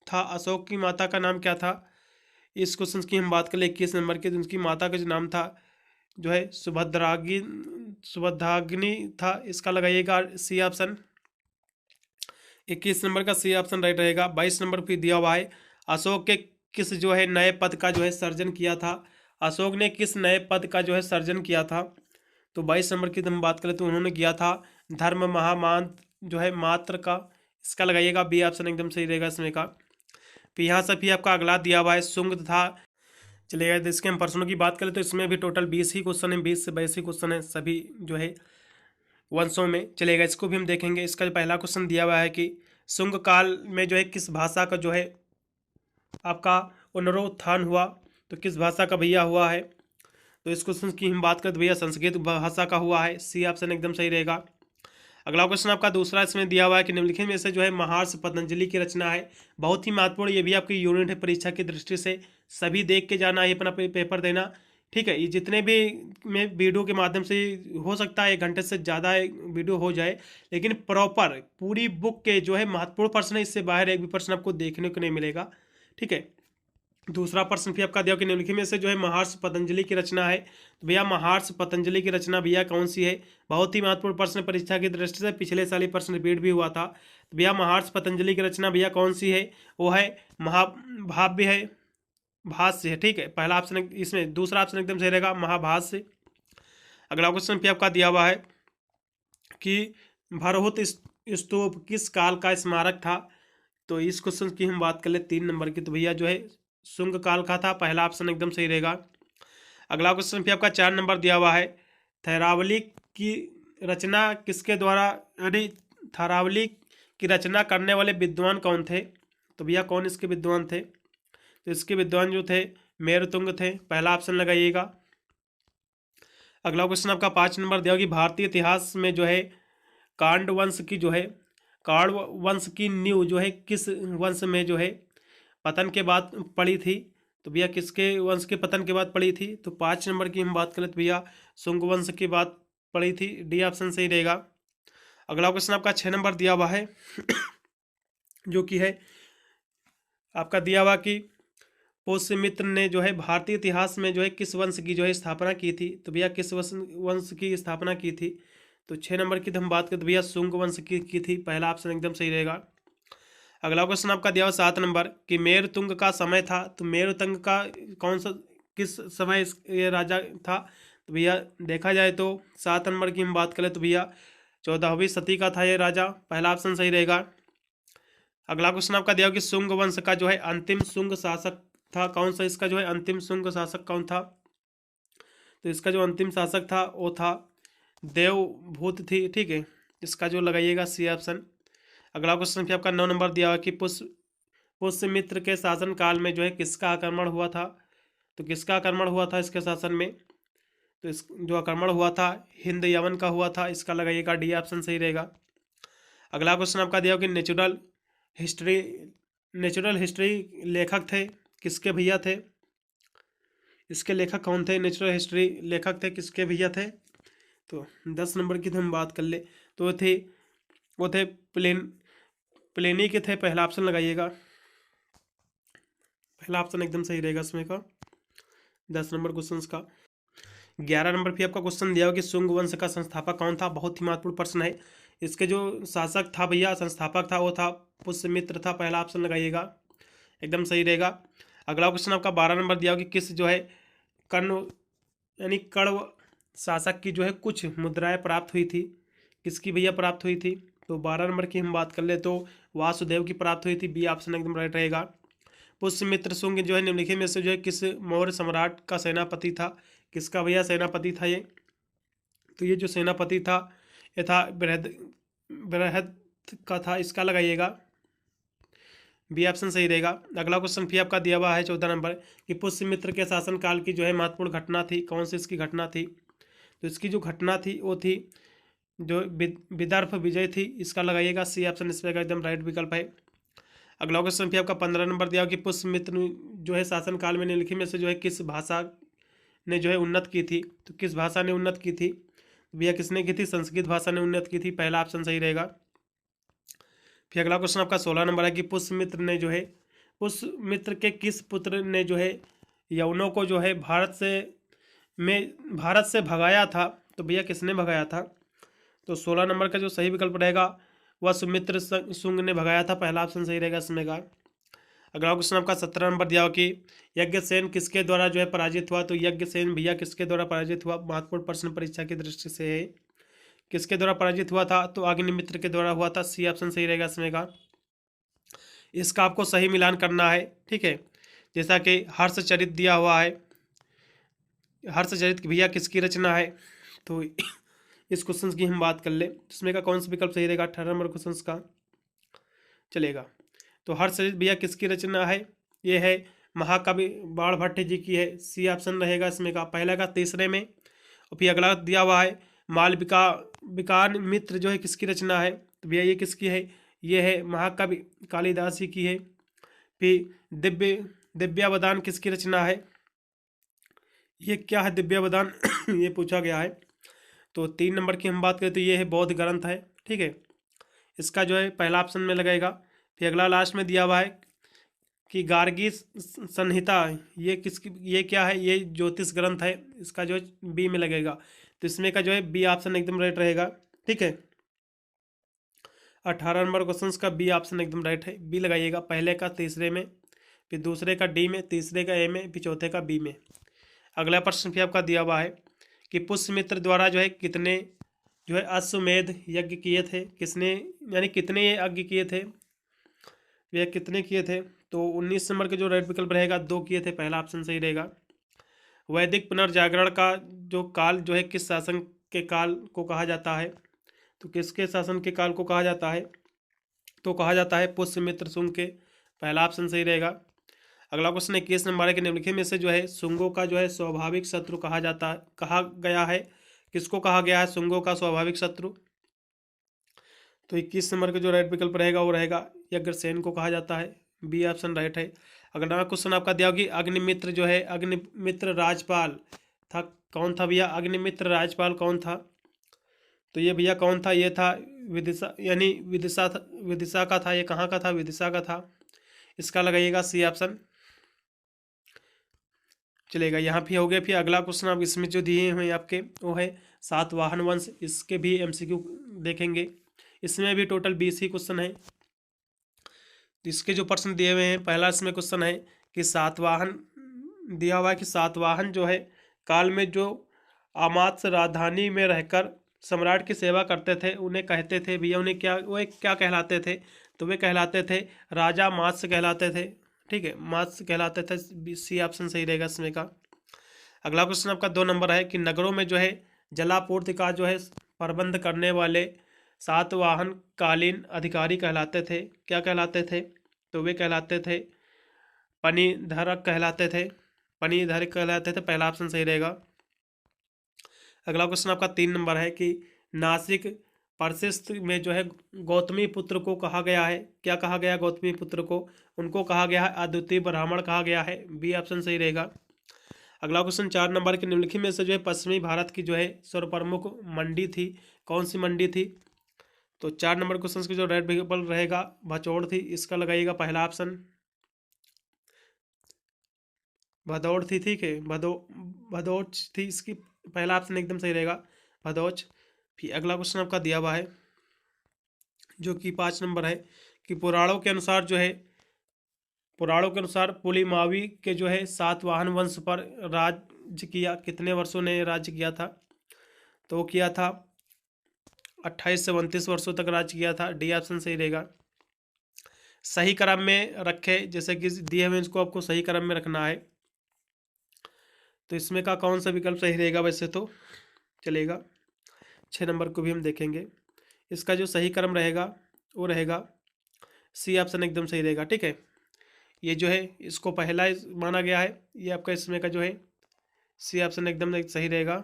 S1: था, अशोक की माता का नाम क्या था। इस क्वेश्चन की हम बात करें 21 नंबर के, उनकी माता का जो नाम था जो है सुभद्राग्नि था, इसका लगाइएगा सी ऑप्शन। 21 नंबर का सी ऑप्शन राइट रहेगा। 22 नंबर पे दिया हुआ है अशोक के किस जो है नए पद का जो है सर्जन किया था, अशोक ने किस नए पद का जो है सर्जन किया था। तो 22 नंबर की हम बात करें तो उन्होंने किया था धर्म महामांत जो है मात्र का, इसका लगाइएगा बी ऑप्शन एकदम सही रहेगा इसमें का। फिर यहाँ से भी आपका अगला दिया हुआ है सुंग था। चलिएगा तो इसके हम प्रश्नों की बात करें तो इसमें भी टोटल 20 ही क्वेश्चन है, 20 से 22 ही क्वेश्चन है सभी जो है वंशों में। चलेगा इसको भी हम देखेंगे। इसका जो पहला क्वेश्चन दिया हुआ है कि शुंग काल में जो है किस भाषा का जो है आपका पुनरुत्थान हुआ। तो किस भाषा का भैया हुआ है, तो इस क्वेश्चन की हम बात करें तो भैया संस्कृत भाषा का हुआ है, सी ऑप्शन एकदम सही रहेगा। अगला क्वेश्चन आपका दूसरा इसमें दिया हुआ है कि निम्नलिखित में से जो है महर्षि पतंजलि की रचना है, बहुत ही महत्वपूर्ण, ये भी आपकी यूनिट है परीक्षा की दृष्टि से, सभी देख के जाना है अपना पेपर देना। ठीक है, ये जितने भी में वीडियो के माध्यम से हो सकता है 1 घंटे से ज़्यादा वीडियो हो जाए, लेकिन प्रॉपर पूरी बुक के जो है महत्वपूर्ण प्रश्न है, इससे बाहर एक भी प्रश्न आपको देखने को नहीं मिलेगा। ठीक है, दूसरा प्रश्न भी आपका दिया कि निम्नलिखित में से जो है महर्षि पतंजलि की रचना है। तो भैया महर्षि पतंजलि की रचना भैया कौन सी है, बहुत ही महत्वपूर्ण प्रश्न परीक्षा की दृष्टि से, पिछले साल ही प्रश्न रिपीट भी हुआ था। तो भैया महर्षि पतंजलि की रचना भैया कौन सी है, वो है महाभाष्य है, भाष्य है। ठीक है, पहला ऑप्शन इसमें, दूसरा ऑप्शन एकदम सही रहेगा महाभाष्य। अगला क्वेश्चन भी आपका दिया हुआ है कि भरहुत स्तूप किस काल का स्मारक था। तो इस क्वेश्चन की हम बात कर ले 3 नंबर की, तो भैया जो है शुंग काल का था, पहला ऑप्शन एकदम सही रहेगा। अगला क्वेश्चन भी आपका 4 नंबर दिया हुआ है, थैरावली की रचना किसके द्वारा, यानी थैरावली की रचना करने वाले विद्वान कौन थे? तो भैया कौन इसके विद्वान थे? तो इसके विद्वान जो थे मेरुतुंग थे, पहला ऑप्शन लगाइएगा। अगला क्वेश्चन आपका 5 नंबर दिया कि भारतीय इतिहास में जो है कांड वंश की जो है, कांड वंश की नींव जो है किस वंश में जो है पतन के बाद पड़ी थी? तो भैया किसके वंश के पतन के बाद पड़ी थी? तो 5 नंबर की हम बात करें तो भैया शुंग वंश की बात पड़ी थी, डी ऑप्शन सही रहेगा। अगला क्वेश्चन आपका 6 नंबर दिया हुआ है जो कि है आपका दिया हुआ कि पुष्यमित्र ने जो है भारतीय इतिहास में जो है किस वंश की जो है स्थापना की थी? तो भैया किस वंश की स्थापना की थी? तो 6 नंबर की तो हम बात करें तो भैया शुंग वंश की थी, पहला ऑप्शन एकदम सही रहेगा। अगला क्वेश्चन आपका दिया हुआ 7 नंबर कि मेरुतुंग का समय था, तो मेरुतुंग का कौन सा किस समय ये राजा था? तो भैया देखा जाए तो 7 नंबर की हम बात करें तो भैया 14वीं सदी का था ये राजा, पहला ऑप्शन सही रहेगा। अगला क्वेश्चन आपका दिया कि शुंग वंश का जो है अंतिम शुंग शासक था कौन सा? इसका जो है अंतिम शुंग शासक कौन था? तो इसका जो अंतिम शासक था वो था देवभूत थी, ठीक है, इसका जो लगाइएगा सी ऑप्शन। अगला क्वेश्चन भी आपका 9 नंबर दिया हुआ कि पुष्यमित्र के शासन काल में जो है किसका आक्रमण हुआ था? तो किसका आक्रमण हुआ था इसके शासन में? तो इस जो आक्रमण हुआ था हिंद यवन का हुआ था, इसका लगाइएगा डी ऑप्शन सही रहेगा। अगला क्वेश्चन आपका दिया कि नेचुरल हिस्ट्री लेखक थे किसके भैया थे? इसके लेखक कौन थे? नेचुरल हिस्ट्री लेखक थे किसके भैया थे? तो 10 नंबर की तो हम बात कर ले तो वो थे प्लेनी के थे, पहला ऑप्शन लगाइएगा, पहला ऑप्शन एकदम सही रहेगा इसमें का 10 नंबर क्वेश्चन का। 11 नंबर भी आपका क्वेश्चन दिया हुआ कि शुंग वंश का संस्थापक कौन था? बहुत ही महत्वपूर्ण प्रश्न है। इसके जो शासक था भैया, संस्थापक था, वो था पुष्यमित्र था, पहला ऑप्शन लगाइएगा, एकदम सही रहेगा। अगला क्वेश्चन आपका 12 नंबर दिया हुआ कि किस जो है कर्ण यानी कण्व शासक की जो है कुछ मुद्राएं प्राप्त हुई थी, किसकी भैया प्राप्त हुई थी? तो 12 नंबर की हम बात कर ले तो वासुदेव की प्राप्त हुई थी, बी ऑप्शन एकदम राइट रहेगा। पुष्यमित्र शुंग जो है निम्नलिखित में से जो है किस मौर्य सम्राट का सेनापति था? किसका भैया सेनापति था ये? तो ये जो सेनापति था ये था बृहद का था, इसका लगाइएगा, बी ऑप्शन सही रहेगा। अगला क्वेश्चन भी आपका दिया हुआ है 14 नंबर कि पुष्यमित्र के शासन काल की जो है महत्वपूर्ण घटना थी, कौन सी इसकी घटना थी? तो इसकी जो घटना थी वो थी जो विदर्भ विजय थी, इसका लगाइएगा सी ऑप्शन इस पर एकदम राइट विकल्प है। अगला क्वेश्चन भी आपका 15 नंबर दिया कि पुष्यमित्र जो है शासन काल में निम्नलिखित में से जो है किस भाषा ने जो है उन्नत की थी? तो किस भाषा ने उन्नत की थी? भैया किसने की थी? संस्कृत भाषा ने उन्नत की थी, पहला ऑप्शन सही रहेगा। फिर अगला क्वेश्चन आपका 16 नंबर है कि पुष्यमित्र के किस पुत्र ने जो है यवनों को जो है भारत से भगाया था? तो भैया किसने भगाया था? तो 16 नंबर का जो सही विकल्प रहेगा वह सुमित्र शुंग ने भगाया था, पहला ऑप्शन सही रहेगा इसमें का। अगला क्वेश्चन आपका 17 नंबर दिया हो कि यज्ञसेन किसके द्वारा जो है पराजित हुआ? तो यज्ञसेन भैया किसके द्वारा पराजित हुआ? महत्वपूर्ण प्रश्न परीक्षा की दृष्टि से है, किसके द्वारा पराजित हुआ था? तो अग्निमित्र के द्वारा हुआ था, सी ऑप्शन सही रहेगा इसमें का। इसका आपको सही मिलान करना है, ठीक है, जैसा कि हर्षचरित दिया हुआ है, हर्षचरित भैया किसकी रचना है? तो इस क्वेश्चन की हम बात कर ले, इसमें का कौन सा विकल्प सही रहेगा? 18 नंबर क्वेश्चन का चलेगा। तो हर्षचरित भैया किसकी रचना है? ये है महाकवि बाणभट्ट जी की है, सी ऑप्शन रहेगा इसमें का, पहला का तीसरे में। और फिर अगला दिया हुआ है मालविकान मित्र जो है किसकी रचना है? तो भैया ये किसकी है? ये है महाकवि कालिदास जी की है। फिर दिव्यावदान किसकी रचना है? ये क्या है दिव्यावदान? ये पूछा गया है। तो 3 नंबर की हम बात करें तो ये है बौद्ध ग्रंथ है, ठीक है, इसका जो है पहला ऑप्शन में लगेगा। फिर अगला लास्ट में दिया हुआ है कि गार्गी संहिता, ये क्या है? ये ज्योतिष ग्रंथ है, इसका जो है बी में लगेगा, तो इसमें का जो है बी ऑप्शन एकदम राइट रहेगा, ठीक है। 18 नंबर क्वेश्चन का बी ऑप्शन एकदम राइट है, बी लगाइएगा, पहले का तीसरे में, फिर दूसरे का डी में, तीसरे का ए में, फिर चौथे का बी में। अगला प्रश्न भी आपका दिया हुआ है कि पुष्यमित्र द्वारा जो है कितने जो है अश्वमेध यज्ञ किए थे? किसने यानी कितने यज्ञ किए थे? वे कितने किए थे? तो 19 नंबर के जो राइट विकल्प रहेगा 2 किए थे, पहला ऑप्शन सही रहेगा। वैदिक पुनर्जागरण का जो काल जो है किस शासन के काल को कहा जाता है? तो किसके शासन के काल को कहा जाता है? तो कहा जाता है पुष्यमित्र शुंग के, पहला ऑप्शन सही रहेगा। अगला क्वेश्चन 21 नंबर है कि निम्नलिखित में से जो है शुंगों का जो है स्वाभाविक शत्रु कहा गया है? किसको कहा गया है शुंगों का स्वाभाविक शत्रु? तो 21 नंबर का जो राइट विकल्प रहेगा वो रहेगा यज्ञसेन को कहा जाता है, बी ऑप्शन राइट है। अगला क्वेश्चन आपका दिया होगी अग्निमित्र जो है अग्निमित्र राजपाल था, कौन था भैया? अग्निमित्र राजपाल कौन था? तो ये भैया कौन था? ये था विदिशा, यानी विदिशा का था। ये कहाँ का था? विदिशा का था। इसका लगाइएगा सी ऑप्शन, चलेगा। यहाँ भी हो गया। फिर अगला क्वेश्चन आप इसमें जो दिए हुए आपके वो है सातवाहन वंश, इसके भी एमसीक्यू देखेंगे। इसमें भी टोटल 20 ही क्वेश्चन है। तो इसके जो प्रश्न दिए हुए हैं, पहला इसमें क्वेश्चन है कि सातवाहन दिया हुआ है कि सातवाहन जो है काल में जो अमात्य राजधानी में रहकर सम्राट की सेवा करते थे उन्हें कहते थे भैया, उन्हें क्या, वो क्या कहलाते थे? तो वे कहलाते थे राजा मात्स्य कहलाते थे। ठीक है, मात्स्य कहलाते थे, सी ऑप्शन सही रहेगा इसमें का। अगला क्वेश्चन आपका 2 नंबर है कि नगरों में जो है जलापूर्ति का जो है प्रबंध करने वाले सातवाहन कालीन अधिकारी कहलाते थे, क्या कहलाते थे? तो वे कहलाते थे पनिधरक कहलाते थे, पनिधरक कहलाते थे, पहला ऑप्शन सही रहेगा। अगला क्वेश्चन आपका 3 नंबर है कि नासिक प्रशिस्त में जो है गौतमी पुत्र को कहा गया है, क्या कहा गया? गौतमी पुत्र को उनको कहा गया है अद्वितीय ब्राह्मण कहा गया है, बी ऑप्शन सही रहेगा। अगला क्वेश्चन 4 नंबर के निम्नलिखित में से जो है पश्चिमी भारत की जो है सर्वप्रमुख मंडी थी, कौन सी मंडी थी? तो 4 नंबर क्वेश्चन की जो राइट विकल्प रहेगा भचौड़ थी, इसका लगाइएगा पहला ऑप्शन, भदौड़ थी। ठीक है, भदौच थी, इसकी पहला ऑप्शन एकदम सही रहेगा, भदौच। फिर अगला क्वेश्चन आपका दिया हुआ है जो कि 5 नंबर है कि पुराणों के अनुसार जो है पुलिमावी के जो है सातवाहन वंश पर राज्य किया, कितने वर्षों ने राज्य किया था? तो किया था 28 से 29 वर्षों तक राज्य किया था, डी ऑप्शन सही रहेगा। सही क्रम में रखे, जैसे कि दिए हुए इसको आपको सही क्रम में रखना है, तो इसमें का कौन सा विकल्प सही रहेगा? वैसे तो चलेगा, 6 नंबर को भी हम देखेंगे। इसका जो सही क्रम रहेगा वो रहेगा सी ऑप्शन एकदम सही रहेगा। ठीक है, ये जो है इसको पहला माना गया है, ये आपका इसमें का जो है सी ऑप्शन एकदम सही रहेगा।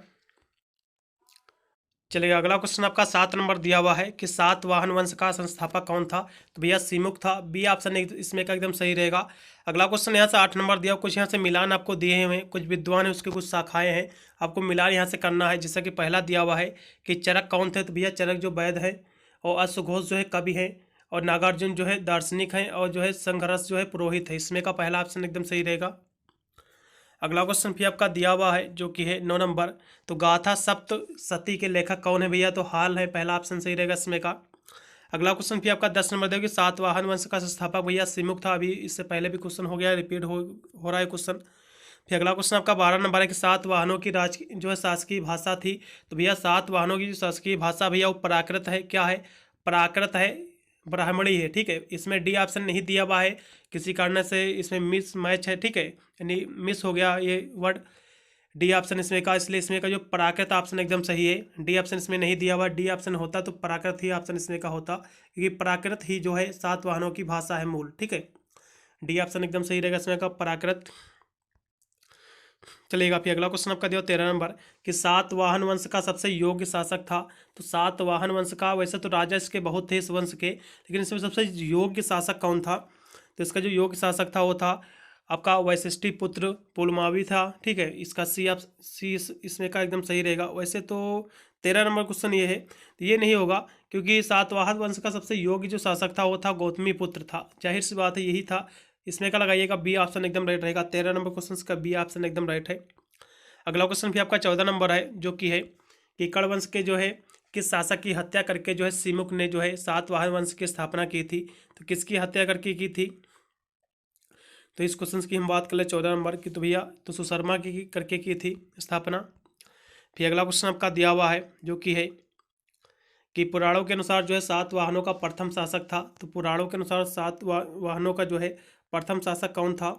S1: चलेगा, अगला क्वेश्चन आपका 7 नंबर दिया हुआ है कि सातवाहन वंश का संस्थापक कौन था? तो भैया सिमुक था, बी ऑप्शन इसमें का एकदम सही रहेगा। अगला क्वेश्चन यहाँ से 8 नंबर दिया, कुछ यहाँ से मिलान आपको दिए हुए हैं, कुछ विद्वान है उसके कुछ शाखाएं हैं, आपको मिलान यहाँ से करना है। जैसा कि पहला दिया हुआ है कि चरक कौन थे? तो भैया चरक जो वैद है, और अश्वघोष जो है कवि है, और नागार्जुन जो है दार्शनिक हैं, और जो है संघर्ष जो है पुरोहित है, इसमें का पहला ऑप्शन एकदम सही रहेगा। अगला क्वेश्चन भी आपका दिया हुआ है जो कि है 9 नंबर, तो गाथा सप्त सती के लेखक कौन है भैया? तो हाल है, पहला ऑप्शन सही रहेगा इसमें का। अगला क्वेश्चन भी आपका 10 नंबर देगा कि सातवाहन वंश का संस्थापक भैया सिमुक था, अभी इससे पहले भी क्वेश्चन हो गया, रिपीट हो रहा है क्वेश्चन। फिर अगला क्वेश्चन आपका 12 नंबर है कि सातवाहनों की जो है शासकीय भाषा थी, तो भैया सातवाहनों की जो शासकीय भाषा भैया वो प्राकृत है, क्या है? प्राकृत है, ब्राह्मणी है। ठीक है, इसमें डी ऑप्शन नहीं दिया हुआ है, किसी कारण से इसमें मिस मैच है। ठीक है, यानी मिस हो गया ये वर्ड, डी ऑप्शन इसमें का, इसलिए इसमें का जो प्राकृत ऑप्शन एकदम सही है। डी ऑप्शन इसमें नहीं दिया हुआ, डी ऑप्शन होता तो प्राकृत ही ऑप्शन इसमें का होता, क्योंकि प्राकृत ही जो है सातवाहनों की भाषा है मूल। ठीक है, डी ऑप्शन एकदम सही रहेगा इसमें का, प्राकृत। चलेगा, फिर अगला क्वेश्चन आपका दिया 13 नंबर कि सातवाहन वंश का सबसे योग्य शासक था। तो सातवाहन वंश का वैसे तो राजा इसके बहुत थे इस वंश के, लेकिन इसमें सबसे योग्य शासक कौन था? तो इसका जो योग्य शासक था वो था आपका वैशिष्टि पुत्र पुलमावी था। ठीक है, इसका सी इसमें का एकदम सही रहेगा। वैसे तो 13 नंबर क्वेश्चन ये है, तो ये नहीं होगा, क्योंकि सातवाहन वंश का सबसे योग्य जो शासक था वो था गौतमी पुत्र था, जाहिर सी बात है यही था। इसमें का लगाइएगा बी ऑप्शन एकदम राइट रहेगा, 13 नंबर क्वेश्चन का बी ऑप्शन एकदम राइट है। अगला क्वेश्चन भी आपका 14 नंबर है जो कि है कि कर्ण वंश के जो है किस शासक की हत्या करके जो है सिमुक ने जो है सातवाहन वंश की स्थापना की थी? तो किसकी हत्या करके की थी? तो इस क्वेश्चन की हम बात कर ले 14 नंबर की, तो भैया तो सुशर्मा की करके की थी स्थापना। फिर अगला क्वेश्चन आपका दिया हुआ है जो कि है कि पुराणों के अनुसार जो है सातवाहनों का प्रथम शासक था। तो पुराणों के अनुसार सातवाहनों का जो है प्रथम शासक कौन था?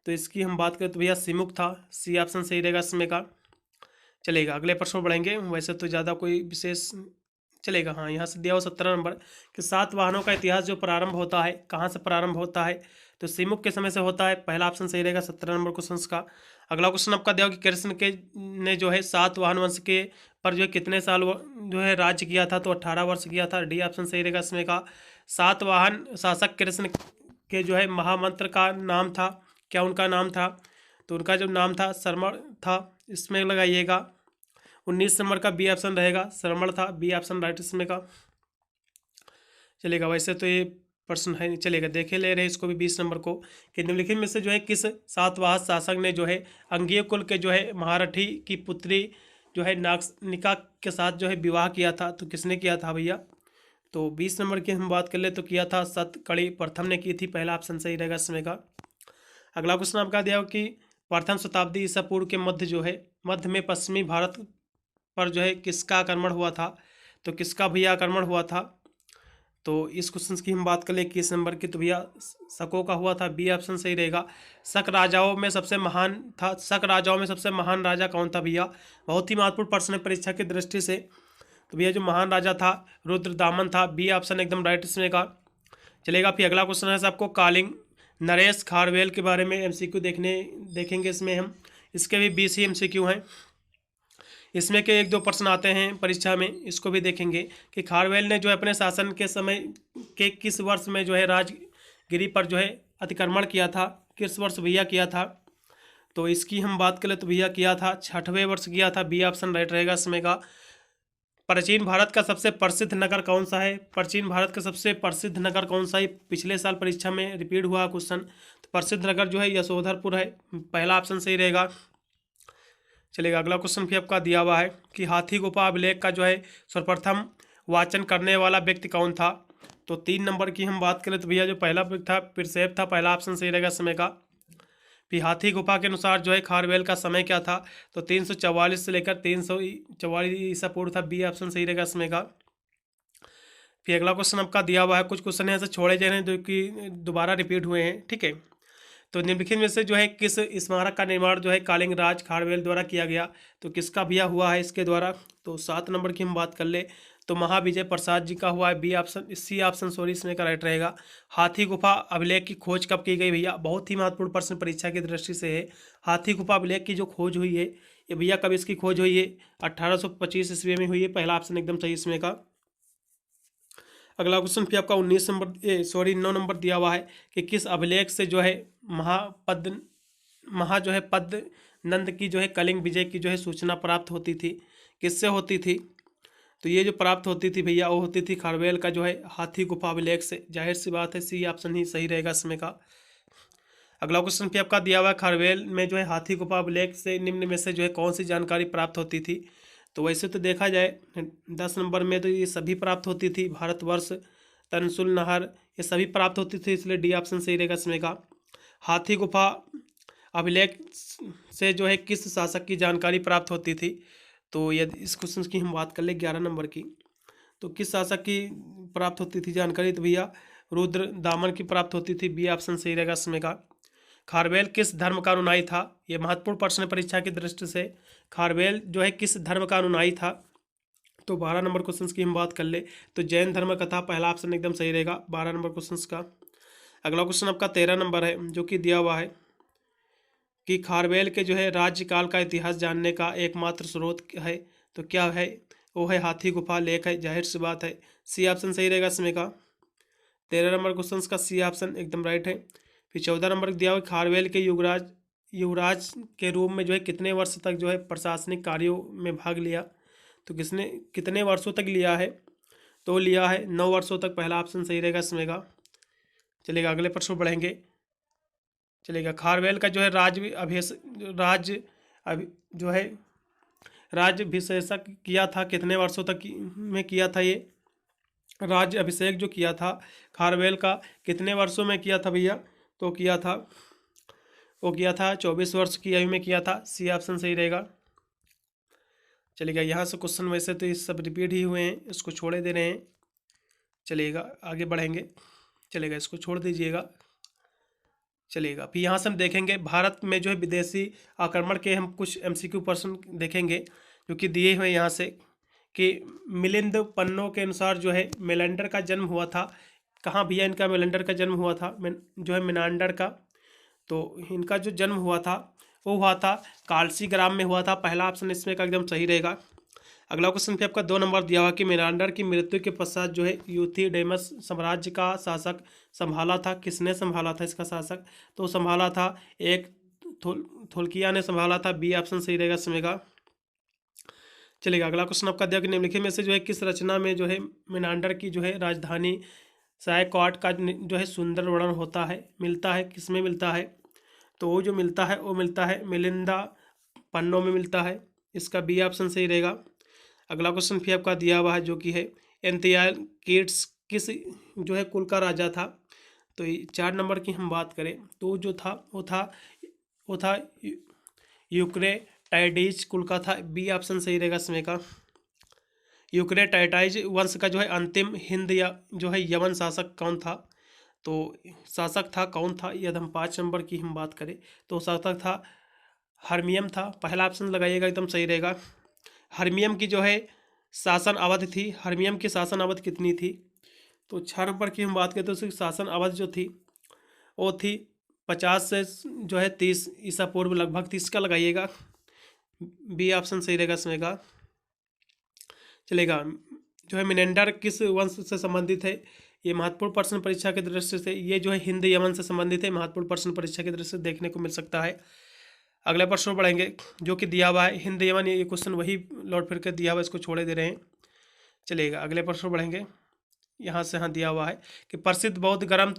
S1: तो इसकी हम बात करें तो भैया सिमुक था। सी ऑप्शन सही रहेगा इसमें का। चलेगा, अगले प्रश्न बढ़ेंगे। वैसे तो ज़्यादा कोई विशेष चलेगा। हाँ, यहाँ से दिया हुआ 17 नंबर कि सातवाहनों का इतिहास जो प्रारंभ होता है, कहाँ से प्रारंभ होता है? तो सिमुक के समय से होता है। पहला ऑप्शन सही रहेगा 17 नंबर क्वेश्चन का। अगला क्वेश्चन आपका दिया कि कृष्ण के ने जो है सातवाहन वंश के पर जो है कितने साल जो है राज्य किया था? तो 18 वर्ष किया था। डी ऑप्शन सही रहेगा इसमें का। सातवाहन शासक कृष्ण के जो है महामंत्र का नाम था, क्या उनका नाम था? तो उनका जो नाम था श्रमण था। इसमें लगाइएगा 19 नंबर का बी ऑप्शन रहेगा, श्रमण था। बी ऑप्शन राइट इसमें का। चलेगा, वैसे तो ये प्रश्न है नहीं, चलेगा देखे ले रहे इसको भी 20 नंबर को कि निम्नलिखित में से जो है किस सातवाहन शासक ने जो है अंगीय कुल के जो है महारथी की पुत्री जो है नागनिका के साथ जो है विवाह किया था? तो किसने किया था भैया? तो 20 नंबर की हम बात कर ले तो किया था सतकर्णी प्रथम ने की थी। पहला ऑप्शन सही रहेगा इसमें का। अगला क्वेश्चन आपका दिया कि प्रथम शताब्दी ईसा पूर्व के मध्य जो है मध्य में पश्चिमी भारत पर जो है किसका आक्रमण हुआ था? तो किसका भैया आक्रमण हुआ था? तो इस क्वेश्चन की हम बात कर ले 21 नंबर की, तो भैया शकों का हुआ था। बी ऑप्शन सही रहेगा। शक राजाओं में सबसे महान था, शक राजाओं में सबसे महान राजा कौन था भैया? बहुत ही महत्वपूर्ण प्रश्न है परीक्षा की दृष्टि से। तो भैया जो महान राजा था रुद्रदामन था। बी ऑप्शन एकदम राइट इसमें का। चलेगा, फिर अगला क्वेश्चन है आपको कालिंग नरेश खारवेल के बारे में एमसीक्यू देखेंगे इसमें हम। इसके भी 20 ही एमसीक्यू हैं। इसमें के एक दो प्रश्न आते हैं परीक्षा में, इसको भी देखेंगे कि खारवेल ने जो है अपने शासन के समय के किस वर्ष में जो है राजगिरी पर जो है अतिक्रमण किया था? किस वर्ष भैया किया था? तो इसकी हम बात करें तो भैया किया था 6वें वर्ष किया था। बी ऑप्शन राइट रहेगा इसमें का। प्राचीन भारत का सबसे प्रसिद्ध नगर कौन सा है? प्राचीन भारत का सबसे प्रसिद्ध नगर कौन सा है? पिछले साल परीक्षा में रिपीट हुआ क्वेश्चन। तो प्रसिद्ध नगर जो है यशोधरपुर है। पहला ऑप्शन सही रहेगा। चलेगा, अगला क्वेश्चन भी आपका दिया हुआ है कि हाथी गुफा अभिलेख का जो है सर्वप्रथम वाचन करने वाला व्यक्ति कौन था? तो 3 नंबर की हम बात करें तो भैया जो पहला था पिरसेप था। पहला ऑप्शन सही रहेगा समय का। फिर हाथी गुफा के अनुसार जो है खारवेल का समय क्या था? तो 344 से लेकर 344 ईसा पूर्व था। बी ऑप्शन सही रहेगा समय का। फिर अगला क्वेश्चन आपका दिया हुआ है, कुछ क्वेश्चन ऐसे छोड़े जा रहे हैं जो कि दोबारा रिपीट हुए हैं, ठीक है। तो निम्नलिखित में से जो है किस स्मारक का निर्माण जो है कालिंग राज खारवेल द्वारा किया गया? तो किसका भैया हुआ है इसके द्वारा? तो 7 नंबर की हम बात कर ले तो महाविजय प्रसाद जी का हुआ है। B option C option sorry इसमें का राइट रहेगा। हाथी गुफा अभिलेख की खोज कब की गई भैया? बहुत ही महत्वपूर्ण प्रश्न परीक्षा की दृष्टि से है। हाथी गुफा अभिलेख की जो खोज हुई है ये भैया कब इसकी खोज हुई है? 1825 ईस्वी में हुई है। पहला ऑप्शन एकदम सही इसमें का। अगला क्वेश्चन फिर आपका 9 नंबर दिया हुआ है कि किस अभिलेख से जो है जो है पद नंद की जो है कलिंग विजय की जो है सूचना प्राप्त होती थी? किससे होती थी? तो ये जो प्राप्त होती थी भैया वो होती थी खारवेल का जो है हाथी गुफा अभिलेख से। जाहिर सी बात है सी ऑप्शन ही सही रहेगा इसमें का। अगला क्वेश्चन फिर आपका दिया हुआ है खारवेल में जो है हाथी गुफा अभिलेख से निम्न में से जो है कौन सी जानकारी प्राप्त होती थी? तो वैसे तो देखा जाए 10 नंबर में तो ये सभी प्राप्त होती थी। भारतवर्ष, तनसुल नहर, ये सभी प्राप्त होती थी, इसलिए डी ऑप्शन सही रहेगा इसमें का। हाथी गुफा अभिलेख से जो है किस शासक की जानकारी प्राप्त होती थी? तो यदि इस क्वेश्चन की हम बात कर ले 11 नंबर की, तो किस शासक की प्राप्त होती थी जानकारी? तो भैया रुद्र दामन की प्राप्त होती थी। बी ऑप्शन सही रहेगा इसमें का। खारवेल किस धर्म का अनुयायी था? ये महत्वपूर्ण प्रश्न परीक्षा की दृष्टि से। खारवेल जो है किस धर्म का अनुयायी था? तो 12 नंबर क्वेश्चन की हम बात कर ले तो जैन धर्म का था। पहला ऑप्शन एकदम सही रहेगा 12 नंबर क्वेश्चन का। अगला क्वेश्चन आपका 13 नंबर है जो कि दिया हुआ है कि खारवेल के जो है राज्यकाल का इतिहास जानने का एकमात्र स्रोत है, तो क्या है? वो है हाथी गुफा लेख है। जाहिर सी बात है सी ऑप्शन सही रहेगा इसमें का। 13 नंबर क्वेश्चन का सी ऑप्शन एकदम राइट है। फिर 14 नंबर दिया हुआ खारवेल के युवराज के रूप में जो है कितने वर्ष तक जो है प्रशासनिक कार्यों में भाग लिया? तो किसने कितने वर्षों तक लिया है? तो लिया है 9 वर्षों तक। पहला ऑप्शन सही रहेगा इसमें का। चलेगा, अगले प्रश्न बढ़ेंगे। चलेगा, खारवेल का जो है जो है राज्याभिषेक किया था कितने वर्षों तक में किया था? ये राज्य अभिषेक जो किया था खारवेल का कितने वर्षों में किया था भैया? तो किया था 24 वर्ष की आयु में किया था। सी ऑप्शन सही रहेगा। चलेगा, यहाँ से क्वेश्चन वैसे तो ये सब रिपीट ही हुए हैं, इसको छोड़े दे रहे हैं। चलेगा, आगे बढ़ेंगे। चलेगा, इसको छोड़ दीजिएगा। चलेगा। फिर यहाँ से हम देखेंगे भारत में जो है विदेशी आक्रमण के हम कुछ MCQ प्रश्न देखेंगे जो कि दिए हुए यहाँ से कि मिलिंद पन्नों के अनुसार जो है मेलेंडर का जन्म हुआ था। कहाँ भैया इनका मेलेंडर का जन्म हुआ था? जो है मिनांडर का, तो इनका जो जन्म हुआ था वो हुआ था कालसी ग्राम में हुआ था। पहला ऑप्शन इसमें का एकदम सही रहेगा। अगला क्वेश्चन पे आपका 2 नंबर दिया हुआ कि मिनांडर की मृत्यु के पश्चात जो है यूथिडेमस साम्राज्य का शासक संभाला था। किसने संभाला था इसका शासक? तो संभाला था एक थोलकिया ने संभाला था। बी ऑप्शन सही रहेगा इसमें का। चलेगा। अगला क्वेश्चन आपका दिया कि निम्नलिखित में से जो है किस रचना में जो है मिनांडर की जो है राजधानी सायकॉट का जो है सुंदर वर्णन होता है, मिलता है? किसमें मिलता है? तो वो जो मिलता है वो मिलता है मिलिंदा पन्नों में मिलता है। इसका बी ऑप्शन सही रहेगा। अगला क्वेश्चन फिर आपका दिया हुआ है जो कि है एंथियाकिड्स किस जो है कुल का राजा था? तो 4 नंबर की हम बात करें तो जो था वो था यूक्रेटाइडिस कुल का था। बी ऑप्शन सही रहेगा इसमें का। यूक्रेटाइडाइज वंश का जो है अंतिम हिंद या जो है यमन शासक कौन था? तो शासक था कौन था? यदि हम 5 नंबर की हम बात करें तो शासक था हर्मियम था। पहला ऑप्शन लगाइएगा एकदम सही रहेगा। हर्मियम की जो है शासन अवधि थी, हर्मियम की शासन अवधि कितनी थी? तो 6 नंबर की हम बात करें तो उसकी शासन अवधि जो थी वो थी 50 से जो है 30 ईसा पूर्व लगभग 30 का लगाइएगा। बी ऑप्शन सही रहेगा इसमें का। चलेगा। जो है मिनेंडर किस वंश से संबंधित है? ये महत्वपूर्ण प्रश्न परीक्षा के दृष्टि से ये जो है हिंद यमन से संबंधित है। महत्वपूर्ण प्रश्न परीक्षा के दृष्टि से देखने को मिल सकता है। अगले प्रश्न पढ़ेंगे जो कि दिया हुआ है हिंद यमन। ये क्वेश्चन वही लौट फिर के दिया हुआ, इसको छोड़े दे रहे हैं। चलेगा। अगले प्रश्न पढ़ेंगे। यहाँ से हाँ दिया हुआ है कि प्रसिद्ध बौद्ध ग्रंथ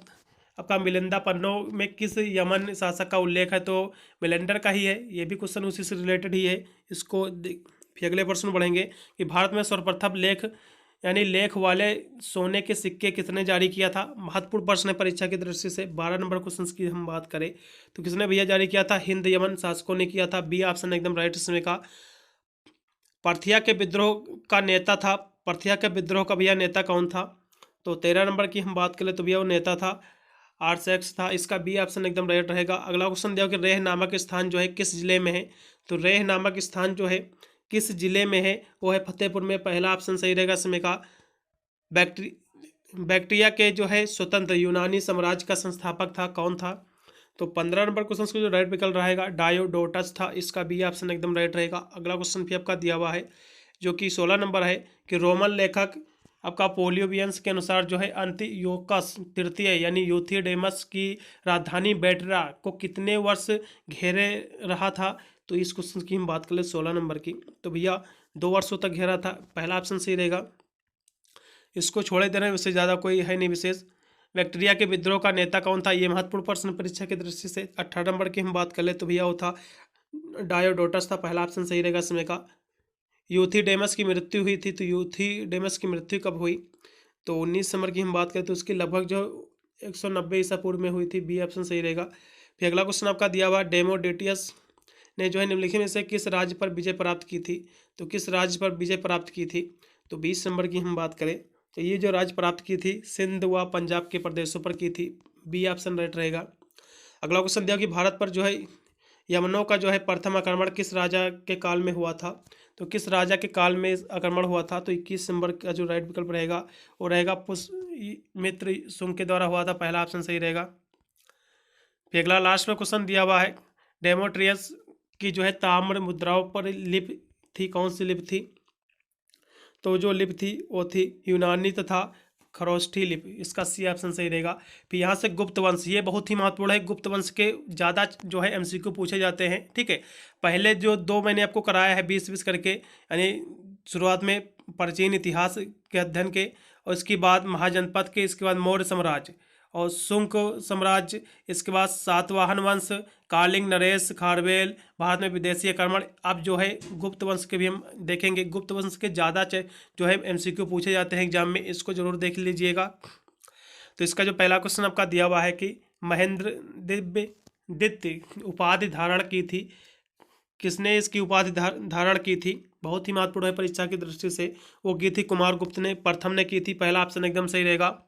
S1: आपका मिलिंदा पन्नों में किस यमन शासक का उल्लेख है? तो मिलेंडर का ही है। ये भी क्वेश्चन उसी से रिलेटेड ही है। इसको फिर अगले प्रश्न पढ़ेंगे कि भारत में सर्वप्रथम लेख यानी लेख वाले सोने के सिक्के किसने जारी किया था? महत्वपूर्ण प्रश्न है परीक्षा की दृष्टि से। 12 नंबर क्वेश्चन की हम बात करें तो किसने भैया जारी किया था? हिंद यमन शासकों ने किया था। बी ऑप्शन एकदम राइट इसमें का। पार्थिया के विद्रोह का नेता था। पार्थिया के विद्रोह का भैया नेता कौन था? तो 13 नंबर की हम बात करें तो भैया वो नेता था आरसेक्स था। इसका बी ऑप्शन एकदम राइट रहेगा। अगला क्वेश्चन दिया कि रेह नामक स्थान जो है किस जिले में है? तो रेह नामक स्थान जो है किस जिले में है? वो है फतेहपुर में। पहला ऑप्शन सही रहेगा इसमें का। बैक्ट्रिया के जो है स्वतंत्र यूनानी साम्राज्य का संस्थापक था कौन था? तो 15 नंबर क्वेश्चन को जो राइट विकल्प रहेगा डायोडोटस था। इसका बी ऑप्शन एकदम राइट रहेगा। अगला क्वेश्चन भी आपका दिया हुआ है जो कि 16 नंबर है कि रोमन लेखक आपका पोलियोबियंस के अनुसार जो है अंतियोकस तृतीय यानी यूथिडेमस की राजधानी बेटरा को कितने वर्ष घेरे रहा था? तो इस क्वेश्चन की हम बात कर ले 16 नंबर की तो भैया 2 वर्षों तक घेरा था। पहला ऑप्शन सही रहेगा। इसको छोड़े दे रहे हैं, उससे ज़्यादा कोई है नहीं विशेष। बैक्टीरिया के विद्रोह का नेता कौन था? ये महत्वपूर्ण प्रश्न परीक्षा की दृष्टि से। 18 नंबर की हम बात कर ले तो भैया वो था डायोडोटस था। पहला ऑप्शन सही रहेगा इसमें का। यूथिडेमस की मृत्यु हुई थी तो यूथिडेमस की मृत्यु कब हुई? तो 19 नंबर की हम बात करें तो उसकी लगभग जो 190 ईसा पूर्व में हुई थी। बी ऑप्शन सही रहेगा। फिर अगला क्वेश्चन आपका दिया हुआ डेमोडेटियस ने जो है निम्नलिखित में से किस राज्य पर विजय प्राप्त की थी? तो किस राज्य पर विजय प्राप्त की थी? तो 20 नंबर की हम बात करें तो ये जो राज्य प्राप्त की थी सिंध व पंजाब के प्रदेशों पर की थी। बी ऑप्शन राइट रहेगा। अगला क्वेश्चन दिया कि भारत पर जो है यमनों का जो है प्रथम आक्रमण किस राजा के काल में हुआ था? तो किस राजा के काल में आक्रमण हुआ था? तो 21 नंबर का जो राइट विकल्प रहेगा वो रहेगा पुष्यमित्र शुंग के द्वारा हुआ था। पहला ऑप्शन सही रहेगा। फिर अगला लास्ट में क्वेश्चन दिया हुआ है डेमोट्रियस की जो है ताम्र मुद्राओं पर लिपि थी, कौन सी लिपि थी? तो जो लिपि थी वो थी यूनानी तथा खरोष्ठी लिपि। इसका सी ऑप्शन सही रहेगा। फिर यहाँ से गुप्त वंश, ये बहुत ही महत्वपूर्ण है। गुप्त वंश के ज़्यादा जो है MCQ पूछे जाते हैं। ठीक है, पहले जो 2 मैंने आपको कराया है 20-20 करके, यानी शुरुआत में प्राचीन इतिहास के अध्ययन के, और इसके बाद महाजनपद के, इसके बाद मौर्य साम्राज्य और शुंग साम्राज्य, इसके बाद सातवाहन वंश, कालिंग, नरेश, खारवेल, भारत में विदेशी आक्रमण। अब जो है गुप्त वंश के भी हम देखेंगे। गुप्त वंश के ज़्यादा जो है MCQ पूछे जाते हैं एग्जाम में, इसको जरूर देख लीजिएगा। तो इसका जो पहला क्वेश्चन आपका दिया हुआ है कि महेंद्र दिव्य उपाधि धारण की थी, किसने इसकी उपाधि धारण की थी? बहुत ही महत्वपूर्ण है परीक्षा की दृष्टि से। वो की थी कुमार गुप्त ने, प्रथम ने की थी। पहला ऑप्शन एकदम सही रहेगा।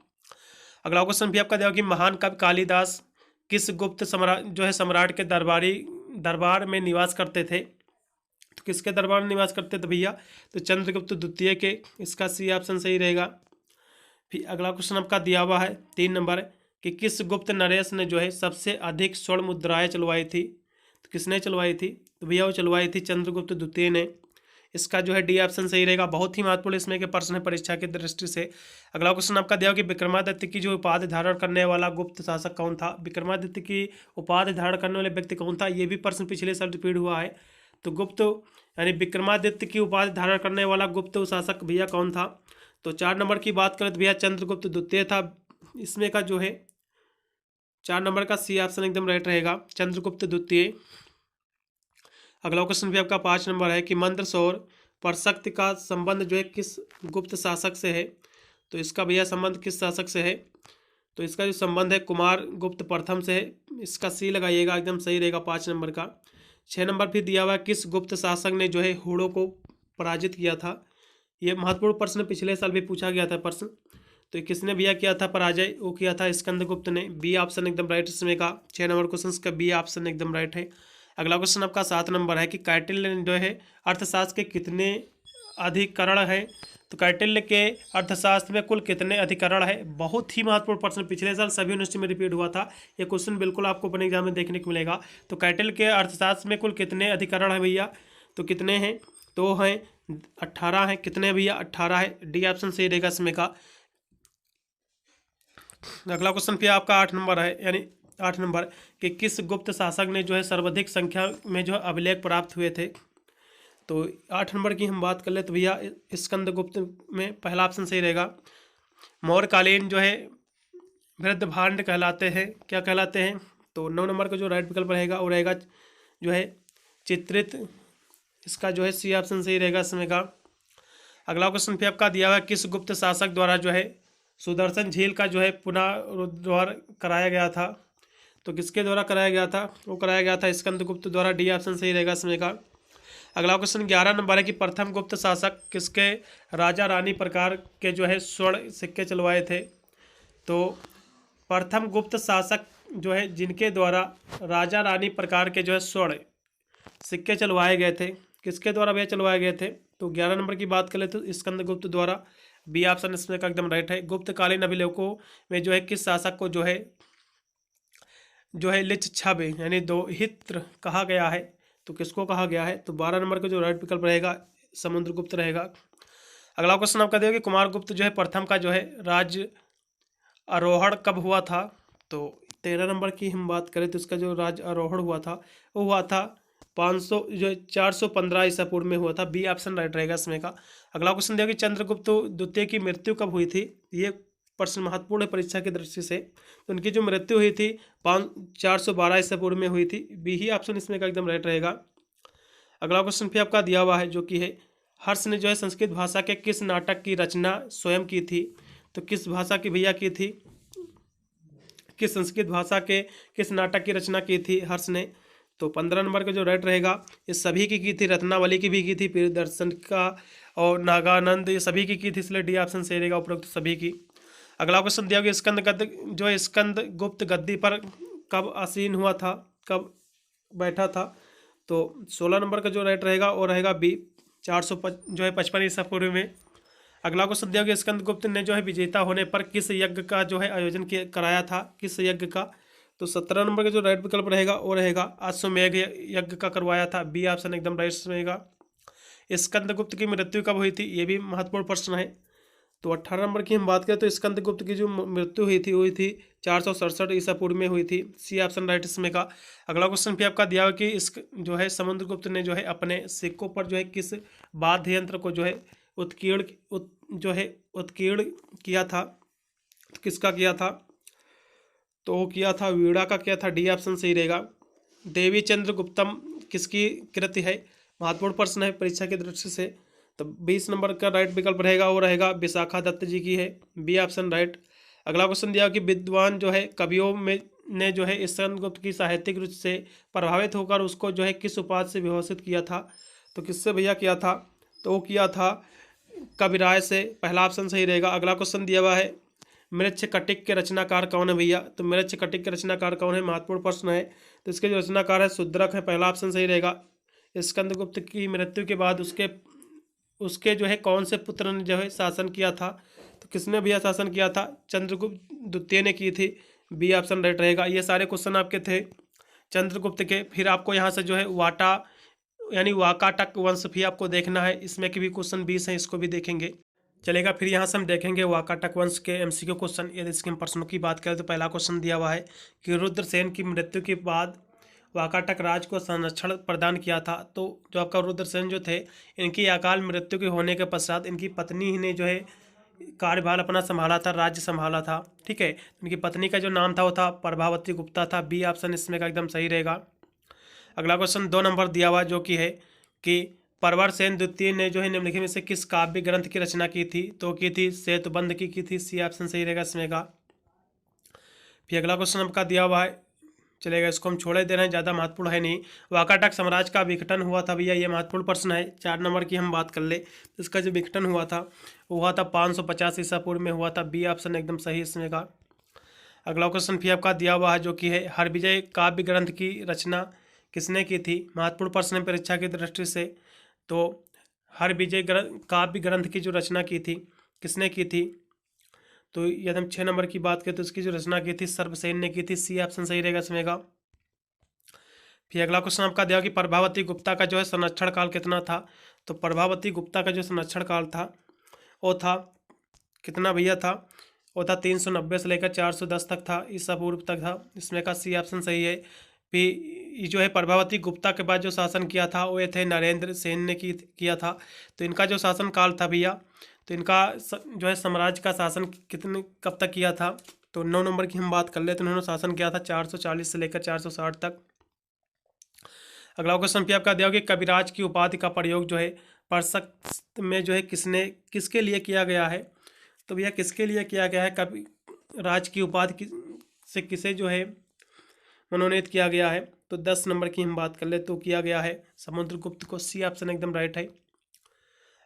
S1: अगला क्वेश्चन भी आपका दिया कि महान कवि कालिदास किस गुप्त सम्राट के दरबार में निवास करते थे? तो किसके दरबार में निवास करते थे भैया? तो चंद्रगुप्त द्वितीय के। इसका सी ऑप्शन सही रहेगा। फिर अगला क्वेश्चन आपका दिया हुआ है 3 नंबर कि किस गुप्त नरेश ने जो है सबसे अधिक स्वर्ण मुद्राएं चलवाई थी? तो किसने चलवाई थी? तो भैया वो चलवाई थी चंद्रगुप्त द्वितीय ने। इसका जो है डी ऑप्शन सही रहेगा। बहुत ही महत्वपूर्ण इसमें के प्रश्न है परीक्षा की दृष्टि से। अगला क्वेश्चन आपका दिया कि विक्रमादित्य की जो उपाधि धारण करने वाला गुप्त शासक कौन था? विक्रमादित्य की उपाधि धारण करने वाले व्यक्ति कौन था? ये भी प्रश्न पिछले साल रिपीट हुआ है। तो गुप्त यानी विक्रमादित्य की उपाधि धारण करने वाला गुप्त शासक भैया कौन था? तो 4 नंबर की बात करें तो भैया चंद्रगुप्त द्वितीय था। इसमें का जो है 4 नंबर का सी ऑप्शन एकदम राइट रहेगा, चंद्रगुप्त द्वितीय। अगला क्वेश्चन भी आपका 5 नंबर है कि मंदसौर परशक्ति का संबंध जो है किस गुप्त शासक से है? तो इसका भैया संबंध किस शासक से है? तो इसका जो संबंध है कुमार गुप्त प्रथम से है। इसका सी लगाइएगा, एकदम सही रहेगा 5 नंबर का। 6 नंबर भी दिया हुआ है किस गुप्त शासक ने जो है हुड़ों को पराजित किया था? ये महत्वपूर्ण प्रश्न पिछले साल भी पूछा गया था प्रश्न। तो किसने भैया किया था पराजय? वो किया था स्कंदगुप्त ने। बी ऑप्शन एकदम राइट इसमें का। 6 नंबर क्वेश्चन का बी ऑप्शन एकदम राइट है। अगला क्वेश्चन आपका 7 नंबर है कि कौटिल्य जो है अर्थशास्त्र के कितने अधिकरण हैं? तो कौटिल्य के अर्थशास्त्र में कुल कितने अधिकरण है? बहुत ही महत्वपूर्ण प्रश्न, पिछले साल सभी यूनिवर्सिटी में रिपीट हुआ था। ये क्वेश्चन बिल्कुल आपको अपने एग्जाम में देखने को मिलेगा। तो कौटिल्य के अर्थशास्त्र में कुल कितने अधिकरण है भैया? तो कितने हैं? तो हैं 18 हैं। कितने भैया? 18 है। डी ऑप्शन सही रहेगा इसमें का। अगला क्वेश्चन फिर आपका 8 नंबर है, यानी 8 नंबर कि किस गुप्त शासक ने जो है सर्वाधिक संख्या में जो है अभिलेख प्राप्त हुए थे? तो 8 नंबर की हम बात कर ले तो भैया स्कंदगुप्त में पहला ऑप्शन सही रहेगा। मौर्यकालीन जो है वृद्ध भांड कहलाते हैं, क्या कहलाते हैं? तो 9 नंबर का जो राइट विकल्प रहेगा वो रहेगा जो है चित्रित। इसका जो है सी ऑप्शन सही रहेगा इसमें का। अगला क्वेश्चन फिर आपका दिया हुआ किस गुप्त शासक द्वारा जो है सुदर्शन झील का जो है पुनरुद्धार कराया गया था? तो किसके द्वारा कराया गया था? वो कराया गया था स्कंदगुप्त द्वारा। डी ऑप्शन सही रहेगा इसमें का। अगला क्वेश्चन 11 नंबर है कि प्रथम गुप्त शासक किसके राजा रानी प्रकार के जो है स्वर्ण सिक्के चलवाए थे? तो प्रथम गुप्त शासक जो है जिनके द्वारा राजा रानी प्रकार के जो है स्वर्ण सिक्के चलवाए गए थे, किसके द्वारा भैया चलवाए गए थे? तो 11 नंबर की बात करें तो स्कंदगुप्त द्वारा। बी ऑप्शन इसमें का एकदम राइट है। गुप्तकालीन अभिलेखों में जो है किस शासक को जो है लिच छब यानी दोहित्र कहा गया है? तो किसको कहा गया है? तो 12 नंबर का जो राइट विकल्प रहेगा समुद्रगुप्त रहेगा। अगला क्वेश्चन आपका देखिए कुमारगुप्त जो है प्रथम का जो है राज्य आरोहण कब हुआ था? तो 13 नंबर की हम बात करें तो इसका जो राज्य आरोहण हुआ था वो हुआ था 415 ईसा पूर्व में हुआ था। बी ऑप्शन राइट रहेगा इसमें का। अगला क्वेश्चन देखिए चंद्रगुप्त द्वितीय की मृत्यु कब हुई थी? ये प्रश्न महत्वपूर्ण है परीक्षा की दृष्टि से। तो उनकी जो मृत्यु हुई थी 412 ईसा पूर्व में हुई थी। बी ही ऑप्शन इसमें का एकदम राइट रहेगा। अगला क्वेश्चन फिर आपका दिया हुआ है जो कि है हर्ष ने जो है संस्कृत भाषा के किस नाटक की रचना स्वयं की थी? तो किस भाषा की भैया की थी? किस संस्कृत भाषा के किस नाटक की रचना की थी हर्ष ने? तो 15 नंबर का जो राइट रहेगा ये सभी की थी, रत्नावली की भी की थी, प्रियदर्शन का और नागानंद, ये सभी की थी, इसलिए डी ऑप्शन सही रहेगा उपरोक्त सभी की। अगला क्वेश्चन दिया गया स्कंद गुप्त गद्दी पर कब आसीन हुआ था, कब बैठा था? तो 16 नंबर का जो राइट रहेगा वो रहेगा बी 455 ईसा पूर्व में। अगला क्वेश्चन दिया गया स्कंदगुप्त ने जो है विजेता होने पर किस यज्ञ का जो है आयोजन कराया था, किस यज्ञ का? तो 17 नंबर का जो राइट विकल्प रहेगा वो रहेगा अश्वमेध यज्ञ का करवाया था। बी ऑप्शन एकदम राइट रहेगा। स्कंदगुप्त की मृत्यु कब हुई थी? ये भी महत्वपूर्ण प्रश्न है। तो 18 नंबर की हम बात करें तो स्कंदगुप्त की जो मृत्यु हुई थी 467 ईसा पूर्व में हुई थी। सी ऑप्शन राइट इसमें का। अगला क्वेश्चन भी आपका दिया हुआ कि इस जो है समुद्रगुप्त ने जो है अपने सिक्कों पर जो है किस वाद्य यंत्र को जो है उत्कीर्ण किया था? किसका किया था? तो वो किया था वीणा का किया था। डी ऑप्शन सही रहेगा। देवी चंद्रगुप्तम किसकी कृति है? महत्वपूर्ण प्रश्न है परीक्षा की दृष्टि से। तो 20 नंबर का राइट विकल्प रहेगा वो रहेगा विशाखा दत्त जी की है। B option right. अगला क्वेश्चन दिया कि विद्वान जो है कवियों में ने जो है स्कंदगुप्त की साहित्यिक रुचि से प्रभावित होकर उसको जो है किस उपाधि से विभूषित किया था? तो किससे भैया किया था? तो वो किया था कविराय से। पहला ऑप्शन सही रहेगा। अगला क्वेश्चन दिया हुआ है मृच्छकटिक के रचनाकार कौन है भैया? तो मृच्छकटिक के रचनाकार कौन है, महत्वपूर्ण प्रश्न है। तो इसके जो रचनाकार है शूद्रक है, पहला ऑप्शन सही रहेगा। स्कंदगुप्त की मृत्यु के बाद उसके उसके जो है कौन से पुत्र ने जो है शासन किया था? तो किसने भैया शासन किया था? चंद्रगुप्त द्वितीय ने की थी, बी ऑप्शन राइट रहेगा। ये सारे क्वेश्चन आपके थे चंद्रगुप्त के। फिर आपको यहाँ से जो है वाटा यानी वाकाटक वंश भी आपको देखना है, इसमें के भी क्वेश्चन 20 हैं, इसको भी देखेंगे चलेगा। फिर यहाँ से हम देखेंगे वाकाटक वंश के एमसीक्यू क्वेश्चन। यदि इसके हम प्रश्नों की बात करें तो पहला क्वेश्चन दिया हुआ है कि रुद्रसेन की मृत्यु के बाद वाकाटक राज को संरक्षण प्रदान किया था। तो जो आपका रुद्रसेन जो थे, इनकी अकाल मृत्यु के होने के पश्चात इनकी पत्नी ही ने जो है कार्यभार अपना संभाला था, राज्य संभाला था। ठीक है, इनकी पत्नी का जो नाम था वो था प्रभावती गुप्ता था, बी ऑप्शन इसमें का एकदम सही रहेगा। अगला क्वेश्चन 2 नंबर दिया हुआ जो कि है कि प्रवरसेन द्वितीय ने जो है निम्नलिखित में से किस काव्य ग्रंथ की रचना की थी? तो की थी सेतुबंध की थी, सी ऑप्शन सही रहेगा इसमें का। फिर अगला क्वेश्चन आपका दिया हुआ है चलेगा, इसको हम छोड़े दे रहे हैं, ज़्यादा महत्वपूर्ण है नहीं। वाकाटक साम्राज्य का विघटन हुआ था भैया, ये महत्वपूर्ण प्रश्न है। 4 नंबर की हम बात कर ले, इसका जो विघटन हुआ था वो हुआ था 550 ईसा पूर्व में हुआ था, बी ऑप्शन एकदम सही इसमें का। अगला क्वेश्चन फिर आपका दिया हुआ है जो कि है हरविजय काव्य ग्रंथ की रचना किसने की थी? महत्वपूर्ण प्रश्न है परीक्षा की दृष्टि से। तो हरविजय काव्य ग्रंथ की जो रचना की थी किसने की थी? तो यदि हम 6 नंबर की बात करें तो इसकी जो रचना की थी सर्वसेन ने की थी, सी ऑप्शन सही रहेगा इसमें का। फिर अगला क्वेश्चन आपका दिया कि प्रभावती गुप्ता का जो है संरक्षण काल कितना था? तो प्रभावती गुप्ता का जो संरक्षण काल था वो था कितना भैया था? वो था 390 से लेकर 410 तक था, ईसा पूर्व तक था, इसमें का सी ऑप्शन सही है। फिर जो है प्रभावती गुप्ता के बाद जो शासन किया था वो ये थे नरेंद्र सेन ने किया था। तो इनका जो शासन काल था भैया, तो इनका जो है साम्राज्य का शासन कितने कब तक किया था? तो 9 नंबर की हम बात कर ले तो उन्होंने शासन किया था 440 से लेकर 460 तक। अगला क्वेश्चन भी आपका दिया कि कविराज की उपाधि का प्रयोग जो है प्रशस्त में जो है किसके लिए किया गया है? तो भैया किसके लिए किया गया है? कविराज की उपाधि से किसे जो है मनोनीत किया गया है? तो 10 नंबर की हम बात कर ले तो किया गया है समुद्रगुप्त को, सी ऑप्शन एकदम राइट है।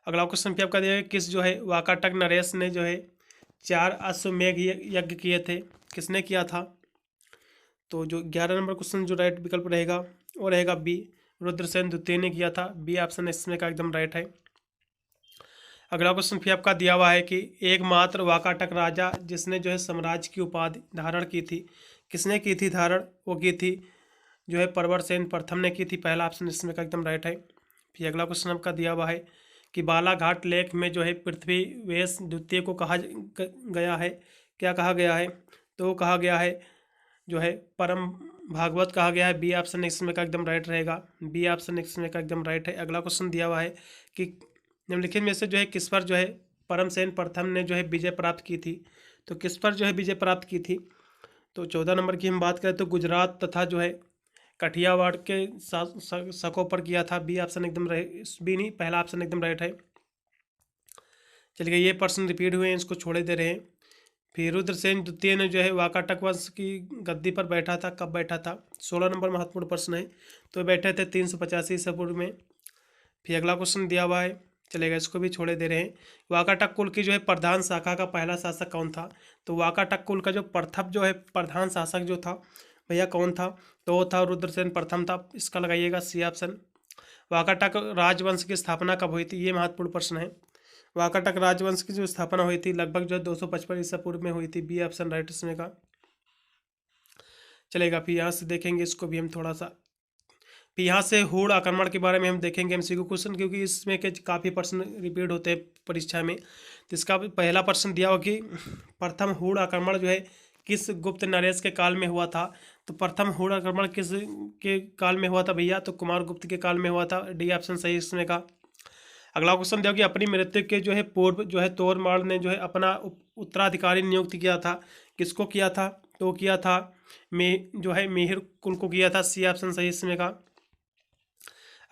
S1: अगला क्वेश्चन भी आपका दिया है किस जो है वाकाटक नरेश ने जो है 4 अश्वमेघ यज्ञ किए थे, किसने किया था? तो जो 11 नंबर क्वेश्चन जो राइट विकल्प रहेगा वो रहेगा बी, रुद्रसेन द्वितीय ने किया था, बी ऑप्शन इसमें का एकदम राइट है। अगला क्वेश्चन फिर आपका दिया हुआ है कि एकमात्र वाकाटक राजा जिसने जो है साम्राज्य की उपाधि धारण की थी, किसने की थी धारण? वो की थी जो है प्रवरसेन प्रथम ने की थी, पहला ऑप्शन इसमें का एकदम राइट है। फिर अगला क्वेश्चन आपका दिया हुआ है कि बालाघाट लेख में जो है पृथ्वीवेश द्वितीय को कहा गया है, क्या कहा गया है? तो कहा गया है जो है परम भागवत कहा गया है, बी ऑप्शन इसमें का एकदम राइट रहेगा, बी ऑप्शन इसमें का एकदम राइट है। अगला क्वेश्चन दिया हुआ है कि निम्नलिखित में से जो है किस पर जो है परमसेन प्रथम ने जो है विजय प्राप्त की थी? तो किस पर जो है विजय प्राप्त की थी? तो 14 नंबर की हम बात करें तो गुजरात तथा जो है कठियावाड़ के शकों पर किया था, बी ऑप्शन एकदम बी नहीं, पहला ऑप्शन एकदम राइट है। चलिए ये प्रश्न रिपीट हुए हैं, इसको छोड़े दे रहे हैं। फिर रुद्रसेन द्वितीय ने जो है वाकाटक वंश की गद्दी पर बैठा था, कब बैठा था? 16 नंबर महत्वपूर्ण प्रश्न है। तो बैठे थे 385 ईसा पूर्व में। फिर अगला क्वेश्चन दिया हुआ है चलेगा, इसको भी छोड़े दे रहे हैं। वाकाटक कुल की जो है प्रधान शाखा का पहला शासक कौन था? तो वाकाटक कुल का जो प्रथम जो है प्रधान शासक जो था भैया कौन था? तो वो था रुद्रसेन प्रथम था, इसका लगाइएगा सी ऑप्शन। वाकाटक राजवंश की स्थापना कब हुई थी? ये महत्वपूर्ण प्रश्न है। वाकाटक राजवंश की जो स्थापना हुई थी लगभग जो है 255 ईसा पूर्व में हुई थी, बी ऑप्शन राइट इसमें का चलेगा। फिर यहाँ से देखेंगे इसको भी हम थोड़ा सा, फिर यहाँ से हूण आक्रमण के बारे में हम देखेंगे एमसीक्यू क्वेश्चन, क्योंकि इसमें के काफ़ी प्रश्न रिपीट होते हैं परीक्षा में। तो इसका पहला प्रश्न दिया हो कि प्रथम हूण आक्रमण जो है किस गुप्त नरेश के काल में हुआ था? तो प्रथम हूण आक्रमण किस के काल में हुआ था भैया? तो कुमार गुप्त के काल में हुआ था, डी ऑप्शन सही इसमें का। अगला क्वेश्चन दिया कि अपनी मृत्यु के जो है पूर्व जो है तोरमाल ने जो है अपना उत्तराधिकारी नियुक्त किया था, किसको किया था? तो किया था जो है मिहिर कुल को किया था, सी ऑप्शन सही इसमें का।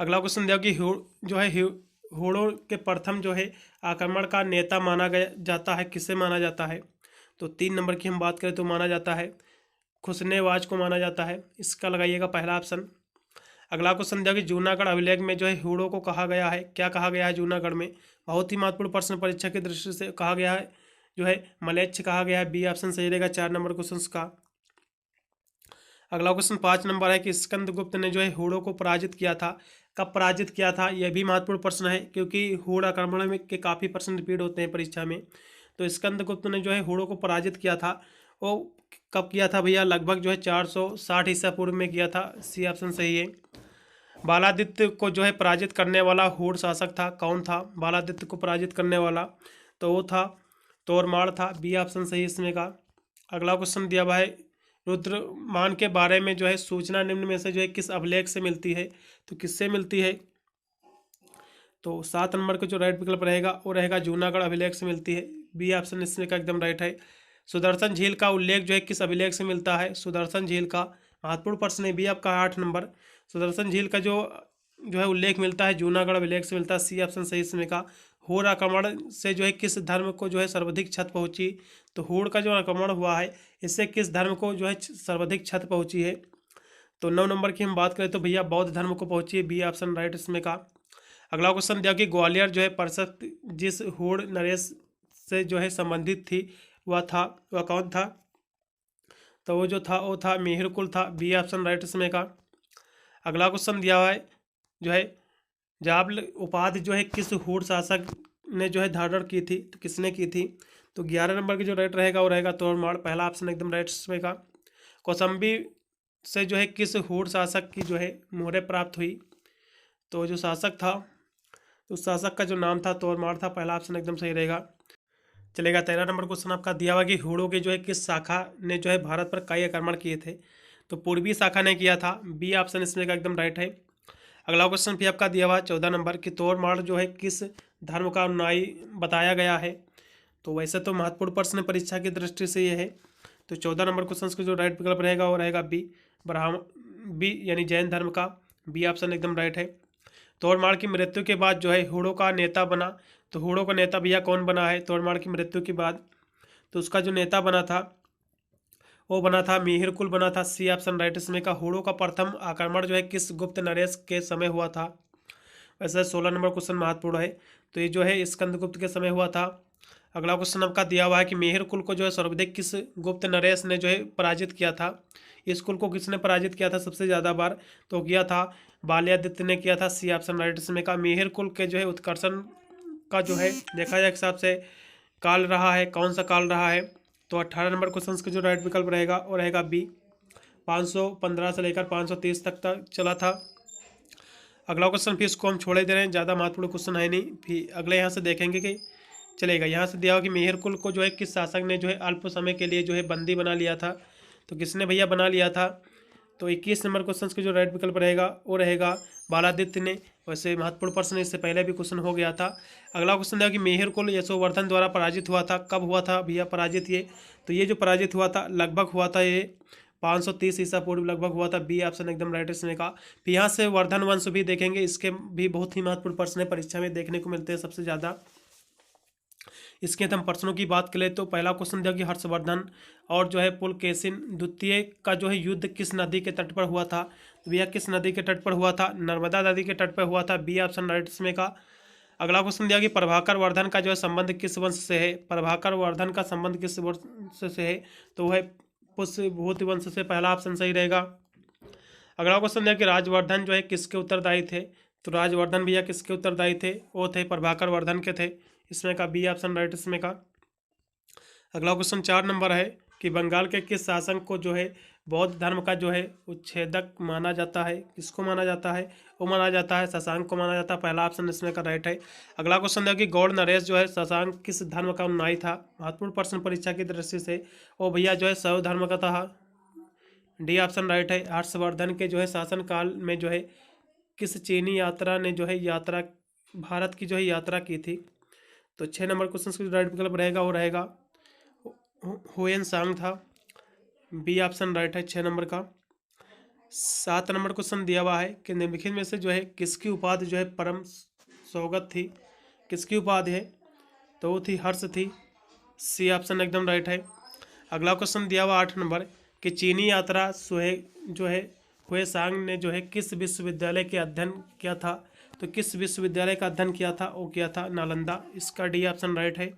S1: अगला क्वेश्चन दिया कि जो है हूणों के प्रथम जो है आक्रमण का नेता माना जाता है, किसे माना जाता है? तो 3 नंबर की हम बात करें तो माना जाता है खुसनेवाज को माना जाता है, इसका लगाइएगा पहला ऑप्शन। अगला क्वेश्चन दिया कि जूनागढ़ अभिलेख में जो है हूणों को कहा गया है, क्या कहा गया है जूनागढ़ में? बहुत ही महत्वपूर्ण प्रश्न परीक्षा की दृष्टि से कहा गया है जो है मलेच्छ कहा गया है। बी ऑप्शन सही रहेगा 4 नंबर क्वेश्चन का। अगला क्वेश्चन 5 नंबर है कि स्कंदगुप्त ने जो है हूणों को पराजित किया था। कब पराजित किया था, यह भी महत्वपूर्ण प्रश्न है क्योंकि हूण आक्रमण में के काफ़ी प्रश्न रिपीट होते हैं परीक्षा में। तो स्कंदगुप्त ने जो है हूणों को पराजित किया था, वो कब किया था भैया, लगभग जो है 460 ईसा पूर्व में किया था। सी ऑप्शन सही है। बालादित्य को जो है पराजित करने वाला हूण शासक था, कौन था बालादित्य को पराजित करने वाला, तो वो था तोरमाड़ था। बी ऑप्शन सही इसमें का। अगला क्वेश्चन दिया हुआ है रुद्रमान के बारे में जो है सूचना निम्न में से जो है किस अभिलेख से मिलती है, तो किससे मिलती है, तो 7 नंबर का जो राइट विकल्प रहेगा वो रहेगा जूनागढ़ अभिलेख से मिलती है। बी ऑप्शन इसमें का एकदम राइट है। सुदर्शन झील का उल्लेख जो है किस अभिलेख से मिलता है, सुदर्शन झील का महत्वपूर्ण प्रश्न है। बी आपका 8 नंबर। सुदर्शन झील का जो है उल्लेख मिलता है जूनागढ़ अभिलेख से मिलता है। सी ऑप्शन सही इसमें का। हूण आक्रमण से जो है किस धर्म को जो है सर्वाधिक क्षति पहुंची, तो हूण का जो आक्रमण हुआ है इससे किस धर्म को जो है सर्वाधिक क्षति पहुंची है, तो 9 नंबर की हम बात करें तो भैया बौद्ध धर्म को पहुंची है। बी ऑप्शन राइट इसमें का। अगला क्वेश्चन दिया कि ग्वालियर जो है परिषद जिस हूण नरेश से जो है संबंधित थी वह कौन था, तो वो था मिहिरकुल था। बी ऑप्शन राइट इसमें का। अगला क्वेश्चन दिया हुआ है जो है जाबल उपाधि जो है किस हूण शासक ने जो है धारण की थी, तो किसने की थी, तो 11 नंबर की जो राइट रहेगा वो रहेगा तोरमाड़। पहला ऑप्शन एकदम राइट इसमें का। कौशाम्बी से जो है किस हूण शासक की जो है मोहरें प्राप्त हुई, तो जो शासक था तो उस शासक का जो नाम था तोरमाड़ था। पहला ऑप्शन एकदम सही रहेगा। चलेगा 13 नंबर क्वेश्चन आपका दिया हुआ कि हूणों के जो है किस शाखा ने जो है भारत पर कई आक्रमण किए थे, तो पूर्वी शाखा ने किया था। बी ऑप्शन इसमें का एकदम राइट है। अगला क्वेश्चन भी आपका दिया हुआ 14 नंबर कि तोरमाड़ जो है किस धर्म का अनुयायी बताया गया है, तो वैसे तो महत्वपूर्ण प्रश्न परीक्षा की दृष्टि से ये है। तो 14 नंबर क्वेश्चन का जो राइट विकल्प रहेगा वो रहेगा बी बी यानी जैन धर्म का। बी ऑप्शन एकदम राइट है। तोरमाड़ की मृत्यु के बाद जो है हूणों का नेता बना, तो हूणों का नेता भैया कौन बना है तोरमाड़ की मृत्यु के बाद, तो उसका जो नेता बना था वो बना था मिहिरकुल बना था। सी ऑप्शन राइट इसमें का। हूणों का प्रथम आक्रमण जो है किस गुप्त नरेश के समय हुआ था, वैसे 16 नंबर क्वेश्चन महत्वपूर्ण है, तो ये जो है स्कंदगुप्त के समय हुआ था। अगला क्वेश्चन आपका दिया हुआ है कि मिहिरकुल को जो है सर्वाधिक किस गुप्त नरेश ने जो है पराजित किया था, इस कुल को किसने पराजित किया था सबसे ज़्यादा बार, तो किया था बाल्यादित्य ने किया था। सी ऑप्शन राइट इसमें का। मिहिरकुल के जो है उत्कर्षण का जो है देखा जाए हिसाब से काल रहा है, कौन सा काल रहा है, तो 18 नंबर क्वेश्चन का जो राइट विकल्प रहेगा वो रहेगा बी। 515 से लेकर 530 तक चला था। अगला क्वेश्चन फिर इसको हम छोड़े दे रहे हैं, ज़्यादा महत्वपूर्ण क्वेश्चन है नहीं, फिर अगले यहाँ से देखेंगे कि चलेगा। यहाँ से दिया हो कि मिहिरकुल को जो है किस शासक ने जो है अल्प समय के लिए जो है बंदी बना लिया था, तो किसने भैया बना लिया था, तो 21 नंबर क्वेश्चन का जो राइट विकल्प रहेगा वो रहेगा बालादित्य ने। वैसे महत्वपूर्ण प्रश्न इससे पहले भी क्वेश्चन हो गया था। अगला क्वेश्चन दिया कि मिहिरकुल यशोवर्धन द्वारा पराजित हुआ था, कब हुआ था भैया पराजित ये, तो ये जो पराजित हुआ था लगभग हुआ था ये 530 ईसा पूर्व लगभग हुआ था। बी ऑप्शन एकदम राइट इसमें का। फिर यहाँ से वर्धन वंश भी देखेंगे, इसके भी बहुत ही महत्वपूर्ण प्रश्न है परीक्षा में देखने को मिलते हैं सबसे ज़्यादा। इसके हम प्रश्नों की बात करें तो पहला क्वेश्चन दिया कि हर्षवर्धन और जो है पुलकेशिन द्वितीय का जो है युद्ध किस नदी के तट पर हुआ था, तो भैया किस नदी के तट पर हुआ था, नर्मदा नदी के तट पर हुआ था। बी ऑप्शन राइट इसमें का। अगला क्वेश्चन दिया कि प्रभाकर वर्धन का जो है संबंध किस वंश से है, प्रभाकर वर्धन का संबंध किस वंश से है, तो वह पुष्यभूति वंश से। पहला ऑप्शन सही रहेगा। अगला क्वेश्चन दिया कि राजवर्धन जो है किसके उत्तरदायी थे, तो राजवर्धन भैया किसके उत्तरदायी थे, वो थे प्रभाकर वर्धन के थे। इसमें का बी ऑप्शन राइट इसमें का। अगला क्वेश्चन 4 नंबर है कि बंगाल के किस शासक को जो है बौद्ध धर्म का जो है उच्छेदक माना जाता है, किसको माना जाता है, वो माना जाता है शशांक को माना जाता है। पहला ऑप्शन इसमें का राइट है। अगला क्वेश्चन है कि गौड़ नरेश जो है शशांक किस धर्म का अनुयायी था, महत्वपूर्ण प्रश्न परीक्षा की दृष्टि से, वो भैया जो है शैव धर्म का था। डी ऑप्शन राइट है। हर्षवर्धन के जो है शासन काल में जो है किस चीनी यात्रा ने जो है यात्रा भारत की जो है यात्रा की थी, तो 6 नंबर क्वेश्चन का राइट विकल्प रहेगा वो रहेगा हुएन सांग था। बी ऑप्शन राइट है 6 नंबर का। 7 नंबर क्वेश्चन दिया हुआ है कि निम्नलिखित में से जो है किसकी उपाधि जो है परम सौगत थी, किसकी उपाधि है, तो वो थी हर्ष थी। सी ऑप्शन एकदम राइट है। अगला क्वेश्चन दिया हुआ 8 नंबर कि चीनी यात्रा जो है हुए सांग ने जो है किस विश्वविद्यालय के अध्ययन किया था, तो किस विश्वविद्यालय का अध्ययन किया था, वो किया था नालंदा। इसका डी ऑप्शन राइट है।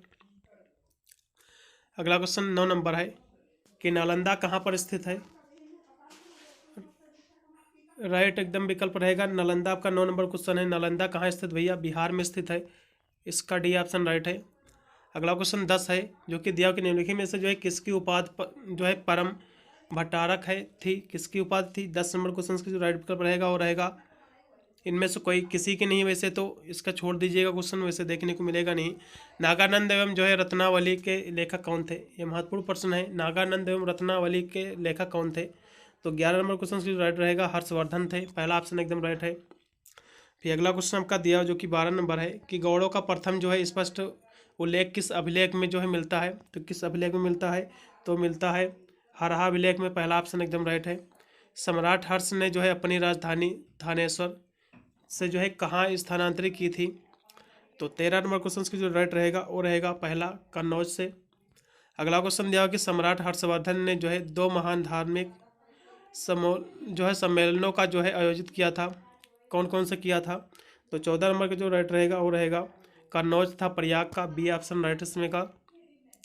S1: अगला क्वेश्चन 9 नंबर है कि नालंदा कहाँ पर स्थित है। राइट एकदम विकल्प रहेगा नालंदा। आपका 9 नंबर क्वेश्चन है, नालंदा कहाँ स्थित भैया, बिहार में स्थित है। इसका डी ऑप्शन राइट है। अगला क्वेश्चन 10 है जो कि दिया कि निम्नलिखित में से जो है किसकी उपाधि जो है परम भट्टारक है थी, किसकी उपाधि थी। 10 नंबर क्वेश्चन का जो राइट विकल्प रहेगा वो रहेगा इनमें से कोई किसी की नहीं, वैसे तो इसका छोड़ दीजिएगा क्वेश्चन, वैसे देखने को मिलेगा नहीं। नागानंद एवं जो है रत्नावली के लेखक कौन थे, ये महत्वपूर्ण प्रश्न है। नागानंद एवं रत्नावली के लेखक कौन थे। तो 11 नंबर क्वेश्चन की राइट रहेगा हर्षवर्धन थे, पहला ऑप्शन एकदम राइट है। फिर अगला क्वेश्चन आपका दिया जो कि 12 नंबर है कि गौड़ों का प्रथम जो है स्पष्ट उल्लेख किस अभिलेख में जो है मिलता है। तो किस अभिलेख में मिलता है, तो मिलता है हरहा अभिलेख में, पहला ऑप्शन एकदम राइट है। सम्राट हर्ष ने जो है अपनी राजधानी थानेश्वर से जो है कहाँ स्थानांतरित की थी। तो 13 नंबर क्वेश्चन की जो राइट रहेगा वो रहेगा पहला कन्नौज से। अगला क्वेश्चन दिया कि सम्राट हर्षवर्धन ने जो है 2 महान धार्मिक सम्मेलनों का जो है आयोजित किया था, कौन कौन से किया था। तो 14 नंबर का जो राइट रहेगा वो रहेगा कन्नौज था प्रयाग का, बी ऑप्शन राइट इसमें का।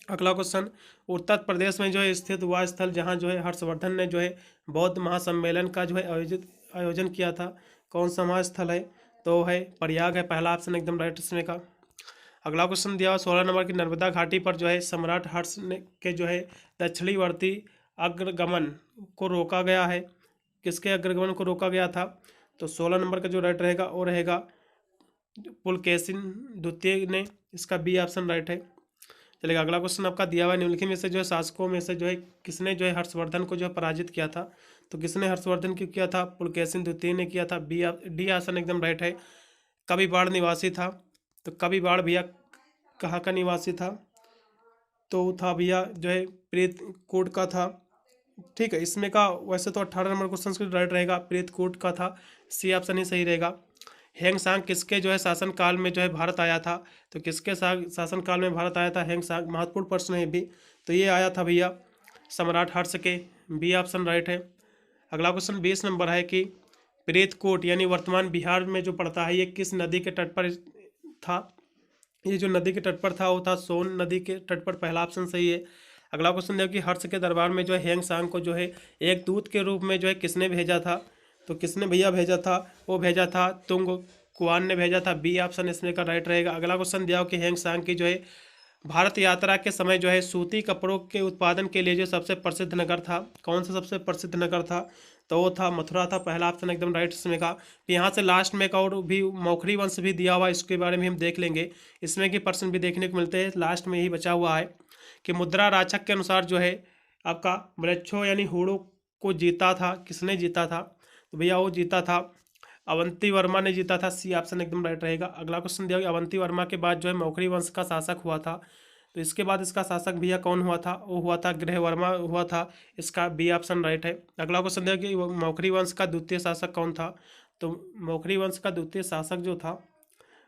S1: अगला क्वेश्चन उत्तर प्रदेश में जो है स्थित वह स्थल जहाँ जो है हर्षवर्धन ने जो है बौद्ध महासम्मेलन का जो है आयोजन किया था, कौन सा महास्थल है। तो है प्रयाग है, पहला ऑप्शन एकदम राइट इसमें का। अगला क्वेश्चन दिया 16 नंबर की नर्मदा घाटी पर जो है सम्राट हर्ष ने के जो है दक्षिणवर्ती अग्रगमन को रोका गया है, किसके अग्रगमन को रोका गया था। तो 16 नंबर का जो राइट रहेगा वो रहेगा पुलकेशिन द्वितीय ने, इसका बी ऑप्शन राइट है। चलेगा अगला क्वेश्चन आपका दिया हुआ निम्नलिखित में से जो है शासकों में से जो है किसने जो है हर्षवर्धन को जो है पराजित किया था। तो किसने हर्षवर्धन को किया था, पुलकेशिन द्वितीय ने किया था, डी ऑप्शन एकदम राइट है। कविबाड़ निवासी था, तो कविबाड़ भैया कहाँ का निवासी था, तो था भैया जो है प्रीतकोट का था। ठीक है, इसमें का वैसे तो 18 नंबर क्वेश्चन का राइट रहेगा प्रीतकोट का था, सी ऑप्शन ही सही रहेगा। हेंगसांग किसके जो है शासनकाल में जो है भारत आया था। तो किसके शासनकाल में भारत आया था हेंगसांग, महत्वपूर्ण प्रश्न है भी। तो ये आया था भैया सम्राट हर्ष के, बी ऑप्शन राइट है। अगला क्वेश्चन 20 नंबर है कि प्रीतकोट यानी वर्तमान बिहार में जो पड़ता है ये किस नदी के तट पर था। ये जो नदी के तट पर था वो था सोन नदी के तट पर, पहला ऑप्शन सही है। अगला क्वेश्चन देखो कि हर्ष के दरबार में जो है हेंगसांग को जो है एक दूत के रूप में जो है किसने भेजा था। तो किसने भैया भेजा था, वो भेजा था तुंग कुआन ने भेजा था, बी ऑप्शन इसमें का राइट रहेगा। अगला क्वेश्चन दिया हो कि हेंगसांग की जो है भारत यात्रा के समय जो है सूती कपड़ों के उत्पादन के लिए जो सबसे प्रसिद्ध नगर था, कौन सा सबसे प्रसिद्ध नगर था। तो वो था मथुरा था, पहला ऑप्शन एकदम राइट इसमें का। यहाँ से लास्ट में एक और भी मौखरी वंश भी दिया हुआ, इसके बारे में हम देख लेंगे, इसमें की प्रश्न भी देखने को मिलते हैं। लास्ट में यही बचा हुआ है कि मुद्रा राक्षक के अनुसार जो है आपका म्लेच्छों यानी हूणों को जीता था, किसने जीता था। तो भैया वो जीता था अवंती वर्मा ने जीता था, सी ऑप्शन एकदम राइट रहेगा। अगला क्वेश्चन दिया अवंती वर्मा के बाद जो है मौखरी वंश का शासक हुआ था। तो इसके बाद इसका शासक भैया कौन हुआ था, वो हुआ था गृह वर्मा हुआ था, इसका बी ऑप्शन राइट है। अगला क्वेश्चन दिया कि मौखरी वंश का द्वितीय शासक कौन था। तो मौखरी वंश का द्वितीय शासक जो था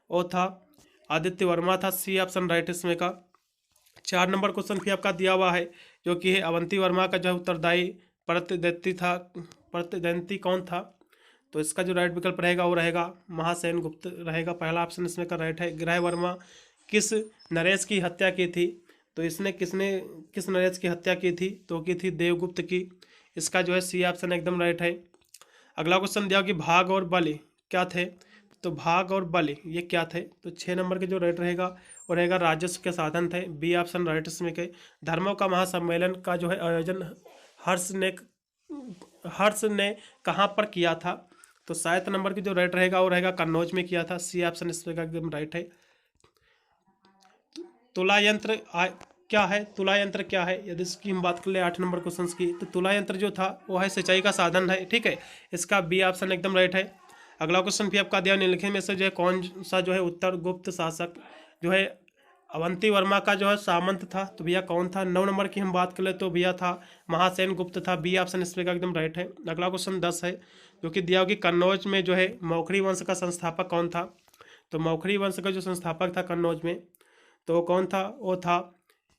S1: वो था आदित्य वर्मा था, सी ऑप्शन राइट इसमें का। 4 नंबर क्वेश्चन भी आपका दिया हुआ है जो कि है अवंती वर्मा का जो उत्तरदायी प्रतिद्वंदी कौन था। तो इसका जो राइट विकल्प रहेगा वो रहेगा महासेन गुप्त रहेगा, पहला ऑप्शन इसमें का राइट है। गृह वर्मा किस नरेश की हत्या की थी। तो इसने किस नरेश की हत्या की थी, तो की थी देवगुप्त की, इसका जो है सी ऑप्शन एकदम राइट है। अगला क्वेश्चन दिया कि भाग और बलि क्या थे। तो भाग और बलि ये क्या थे। तो 6 नंबर के जो राइट रहेगा वो रहेगा राजस्व के साधन थे, बी ऑप्शन राइट इसमें के। धर्मों का महासम्मेलन का जो है आयोजन हर्ष ने कहाँ पर किया था। तो 7 नंबर की जो राइट रहेगा वो रहेगा कन्नौज में किया था, सी ऑप्शन इसमें का एकदम राइट है। तुला यंत्र क्या है, तुला यंत्र क्या है, यदि इसकी हम बात कर ले 8 नंबर क्वेश्चन की। तो तुला यंत्र जो था वो है सिंचाई का साधन है, ठीक है, इसका बी ऑप्शन एकदम राइट है। अगला क्वेश्चन भी आपका दिया निम्नलिखित में से जो है कौन सा जो है उत्तर गुप्त शासक जो है अवंती वर्मा का जो है सामंत था। तो भैया कौन था। 9 नंबर की हम बात कर ले तो भैया था महासेन गुप्त था, बी ऑप्शन इसमें का एकदम राइट है। अगला क्वेश्चन 10 है जो कि दिया होगी कन्नौज में जो है मौखरी वंश का संस्थापक कौन था। तो मौखरी वंश का जो संस्थापक था कन्नौज में तो वो कौन था, वो था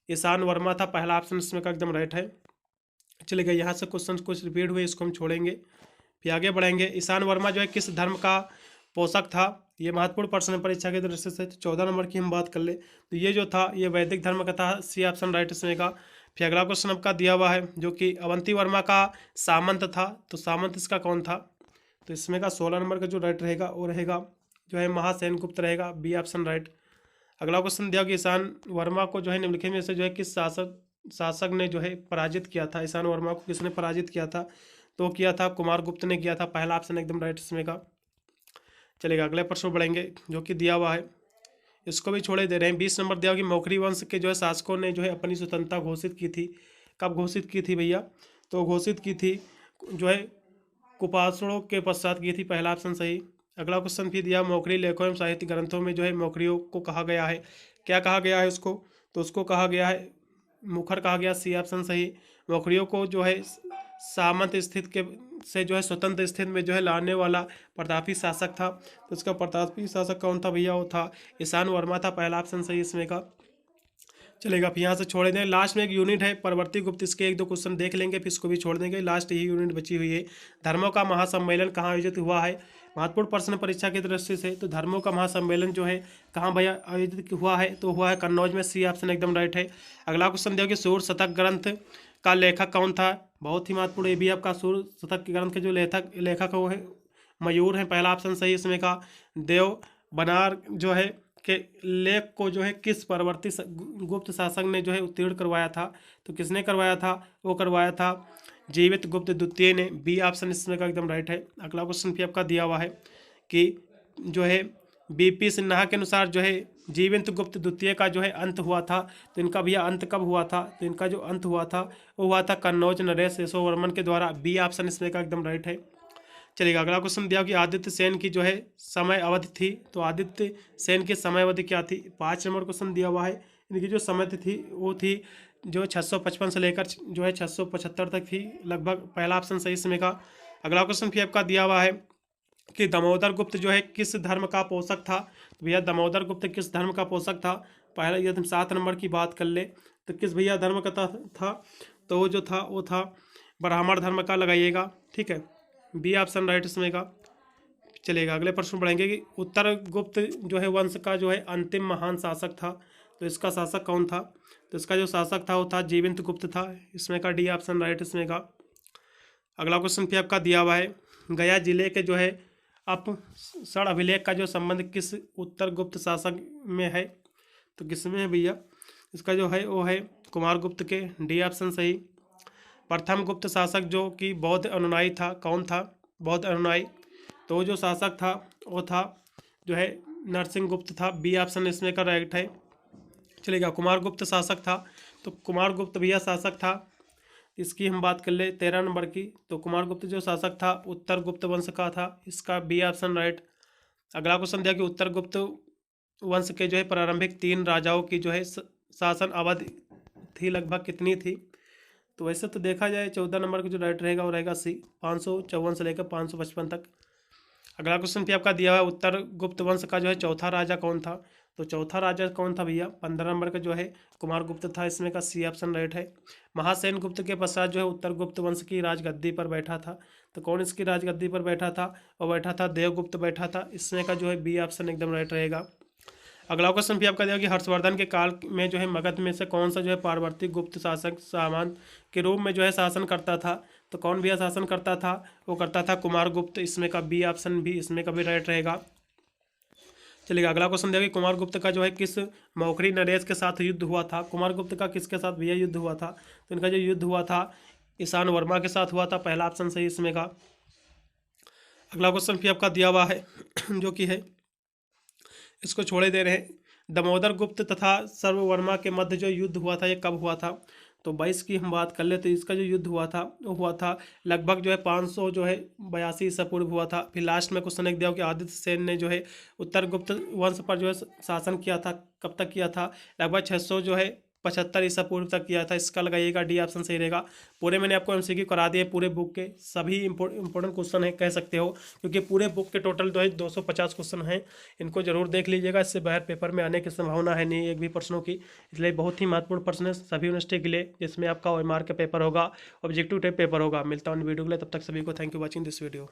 S1: ईशान वर्मा था, पहला ऑप्शन इसमें का एकदम राइट है। चलिए यहाँ से क्वेश्चन कुछ रिपीट हुए, इसको हम छोड़ेंगे फिर आगे बढ़ेंगे। ईशान वर्मा जो है किस धर्म का पोषक था। ये महत्वपूर्ण प्रश्न है परीक्षा की दृष्टि से। 14 नंबर की हम बात कर ले तो ये जो था ये वैदिक धर्म का था, सी ऑप्शन राइट इसमें का। फिर अगला क्वेश्चन आपका दिया हुआ है जो कि अवंती वर्मा का सामंत था, तो सामंत इसका कौन था, तो इसमें का 16 नंबर का जो राइट रहेगा वो रहेगा जो है महासेन गुप्त रहेगा, बी ऑप्शन राइट। अगला क्वेश्चन दिया कि ईशान वर्मा को जो है निम्नलिखित में से जो है किस शासक ने जो है पराजित किया था, ईशान वर्मा को किसने पराजित किया था, तो किया था कुमार गुप्त ने किया था, पहला ऑप्शन एकदम राइट इसमें का। चलेगा अगले प्रश्न बढ़ेंगे जो कि दिया हुआ है, इसको भी छोड़े दे रहे हैं। 20 नंबर दिया कि मौखरी वंश के जो है शासकों ने जो है अपनी स्वतंत्रता घोषित की थी, कब घोषित की थी भैया, तो घोषित की थी जो है कुपासड़ों के पश्चात की थी, पहला ऑप्शन सही। अगला क्वेश्चन फिर दिया मौखरी लेखों एवं साहित्य ग्रंथों में जो है मौखरियों को कहा गया है, क्या कहा गया है उसको, तो उसको कहा गया है मुखर कहा गया, सी ऑप्शन सही। मौखरियों को जो है सामंत स्थित के से जो है स्वतंत्र स्थिति में जो है लाने वाला प्रतापी शासक था, तो इसका प्रतापी शासक कौन था भैया, वो था ईशान वर्मा था, पहला ऑप्शन सही इसमें का। चलेगा फिर यहाँ से छोड़ दें। लास्ट में एक यूनिट है परवर्ती गुप्त, इसके एक दो क्वेश्चन देख लेंगे फिर इसको भी छोड़ देंगे, लास्ट यही यूनिट बची हुई है। धर्मों का महासम्मेलन कहाँ आयोजित हुआ है, महत्वपूर्ण प्रश्न परीक्षा की दृष्टि से। तो धर्मों का महासम्मेलन जो है कहाँ भैया आयोजित हुआ है, तो हुआ है कन्नौज में, सी ऑप्शन एकदम राइट है। अगला क्वेश्चन दिया कि सूर्य शतक ग्रंथ का लेखक कौन था, बहुत ही महत्वपूर्ण, ये भी आपका सूर्य शतक ग्रंथ के जो लेखक वो है मयूर है, पहला ऑप्शन सही इसमें का। देव बनार जो है के लेख को जो है किस परवर्ती गुप्त शासक ने जो है उत्तीर्ण करवाया था, तो किसने करवाया था, वो करवाया था जीवित गुप्त द्वितीय ने, बी ऑप्शन इसमें का एकदम राइट है। अगला क्वेश्चन भी आपका दिया हुआ है कि जो है बीपी सिन्हा के अनुसार जो है जीवित गुप्त द्वितीय का जो है अंत हुआ था, तो इनका भैया अंत कब हुआ था, तो इनका जो अंत हुआ था वो हुआ था कन्नौज नरेश यशोवर्मन के द्वारा, बी ऑप्शन इसमें का एकदम राइट है। चलिएगा अगला क्वेश्चन दिया कि आदित्य सेन की जो है समय अवधि थी, तो आदित्य सेन की समय अवधि क्या थी, 5 नंबर क्वेश्चन दिया हुआ है। इनकी जो समय थी वो थी जो 655 से लेकर जो है 675 तक थी लगभग, पहला ऑप्शन सही इसमें का। अगला क्वेश्चन फिर आपका दिया हुआ है कि दामोदर गुप्त जो है किस धर्म का पोषक था, तो भैया दामोदर गुप्त किस धर्म का पोषक था, पहला यदि हम 7 नंबर की बात कर ले तो किस भैया धर्म का था, तो वो जो था वो था ब्राह्मण धर्म का, लगाइएगा ठीक है, बी ऑप्शन राइट इसमें का। चलेगा अगले प्रश्न बढ़ेंगे कि उत्तर गुप्त जो है वंश का जो है अंतिम महान शासक था, तो इसका शासक कौन था, तो इसका जो शासक था वो था जीवित गुप्त था, इसमें का डी ऑप्शन राइट इसमें का। अगला क्वेश्चन फिर आपका दिया हुआ है गया जिले के जो है अपसरण अभिलेख का जो संबंध किस उत्तर गुप्त शासक में है, तो किसमें है भैया, इसका जो है वो है कुमार गुप्त के, डी ऑप्शन सही। प्रथम गुप्त शासक जो कि बौद्ध अनुयायी था, कौन था, बौद्ध अनुयायी, तो जो शासक था वो था जो है नरसिंह गुप्त था, बी ऑप्शन इसमें का राइट है। चलेगा कुमार गुप्त शासक था, तो कुमार गुप्त भैया शासक था, इसकी हम बात कर ले 13 नंबर की, तो कुमार गुप्त जो शासक था उत्तर गुप्त वंश का था, इसका बी ऑप्शन राइट। अगला क्वेश्चन दिया कि उत्तर गुप्त वंश के जो है प्रारंभिक 3 राजाओं की जो है शासन अवधि थी लगभग कितनी थी, तो वैसे तो देखा जाए 14 नंबर का जो राइट रहेगा वो रहेगा सी, 554 से लेकर 555 तक। अगला क्वेश्चन भी आपका दिया हुआ है उत्तर गुप्त वंश का जो है चौथा राजा कौन था, तो चौथा राजा कौन था भैया, 15 नंबर का जो है कुमार गुप्त था, इसमें का सी ऑप्शन राइट है। महासेन गुप्त के पश्चात जो है उत्तर गुप्त वंश की राजगद्दी पर बैठा था, तो कौन इसकी राजगद्दी पर बैठा था, और बैठा था देवगुप्त बैठा था, इसमें का जो है बी ऑप्शन एकदम राइट रहेगा। अगला क्वेश्चन भी आपका दिया कि हर्षवर्धन के काल में जो है मगध में से कौन सा जो है पारवर्ती गुप्त शासक सामान के रूप में जो है शासन करता था, तो कौन भी शासन करता था, वो करता था कुमार गुप्त, इसमें का बी ऑप्शन भी इसमें का भी राइट रहेगा। चलिएगा अगला क्वेश्चन दिया कि कुमार गुप्त का जो है किस मौखरी नरेश के साथ युद्ध हुआ था, कुमार गुप्त का किसके साथ भैया युद्ध हुआ था, तो इनका जो युद्ध हुआ था ईशान वर्मा के साथ हुआ था, पहला ऑप्शन सही इसमें का। अगला क्वेश्चन भी आपका दिया हुआ है जो कि है इसको छोड़े दे रहे हैं। दामोदर गुप्त तथा सर्ववर्मा के मध्य जो युद्ध हुआ था ये कब हुआ था, तो 22 की हम बात कर ले तो इसका जो युद्ध हुआ था वो हुआ था लगभग जो है 500 जो है 82 ईसा पूर्व हुआ था। फिर लास्ट में क्वेश्चन एक दिया कि आदित्य सेन ने जो है उत्तर गुप्त वंश पर जो है शासन किया था, कब तक किया था, लगभग 600 जो है 75 ईसा पूर्व तक किया था, इसका लगाइएगा डी ऑप्शन सही रहेगा। पूरे मैंने आपको एमसीक्यू करा दिए, पूरे बुक के सभी इंपॉर्टेंट क्वेश्चन है कह सकते हो, क्योंकि पूरे बुक के टोटल जो है 250 क्वेश्चन हैं, इनको जरूर देख लीजिएगा, इससे बाहर पेपर में आने की संभावना है नहीं एक भी प्रश्नों की, इसलिए बहुत ही महत्वपूर्ण प्रश्न है सभी यूनिवर्सिटी के लिए, जिसमें आपका OMR का पेपर होगा, ऑब्जेक्टिव टाइप पेपर होगा। मिलता हूँ वीडियो के लिए, तब तक सभी को thank you watching this video.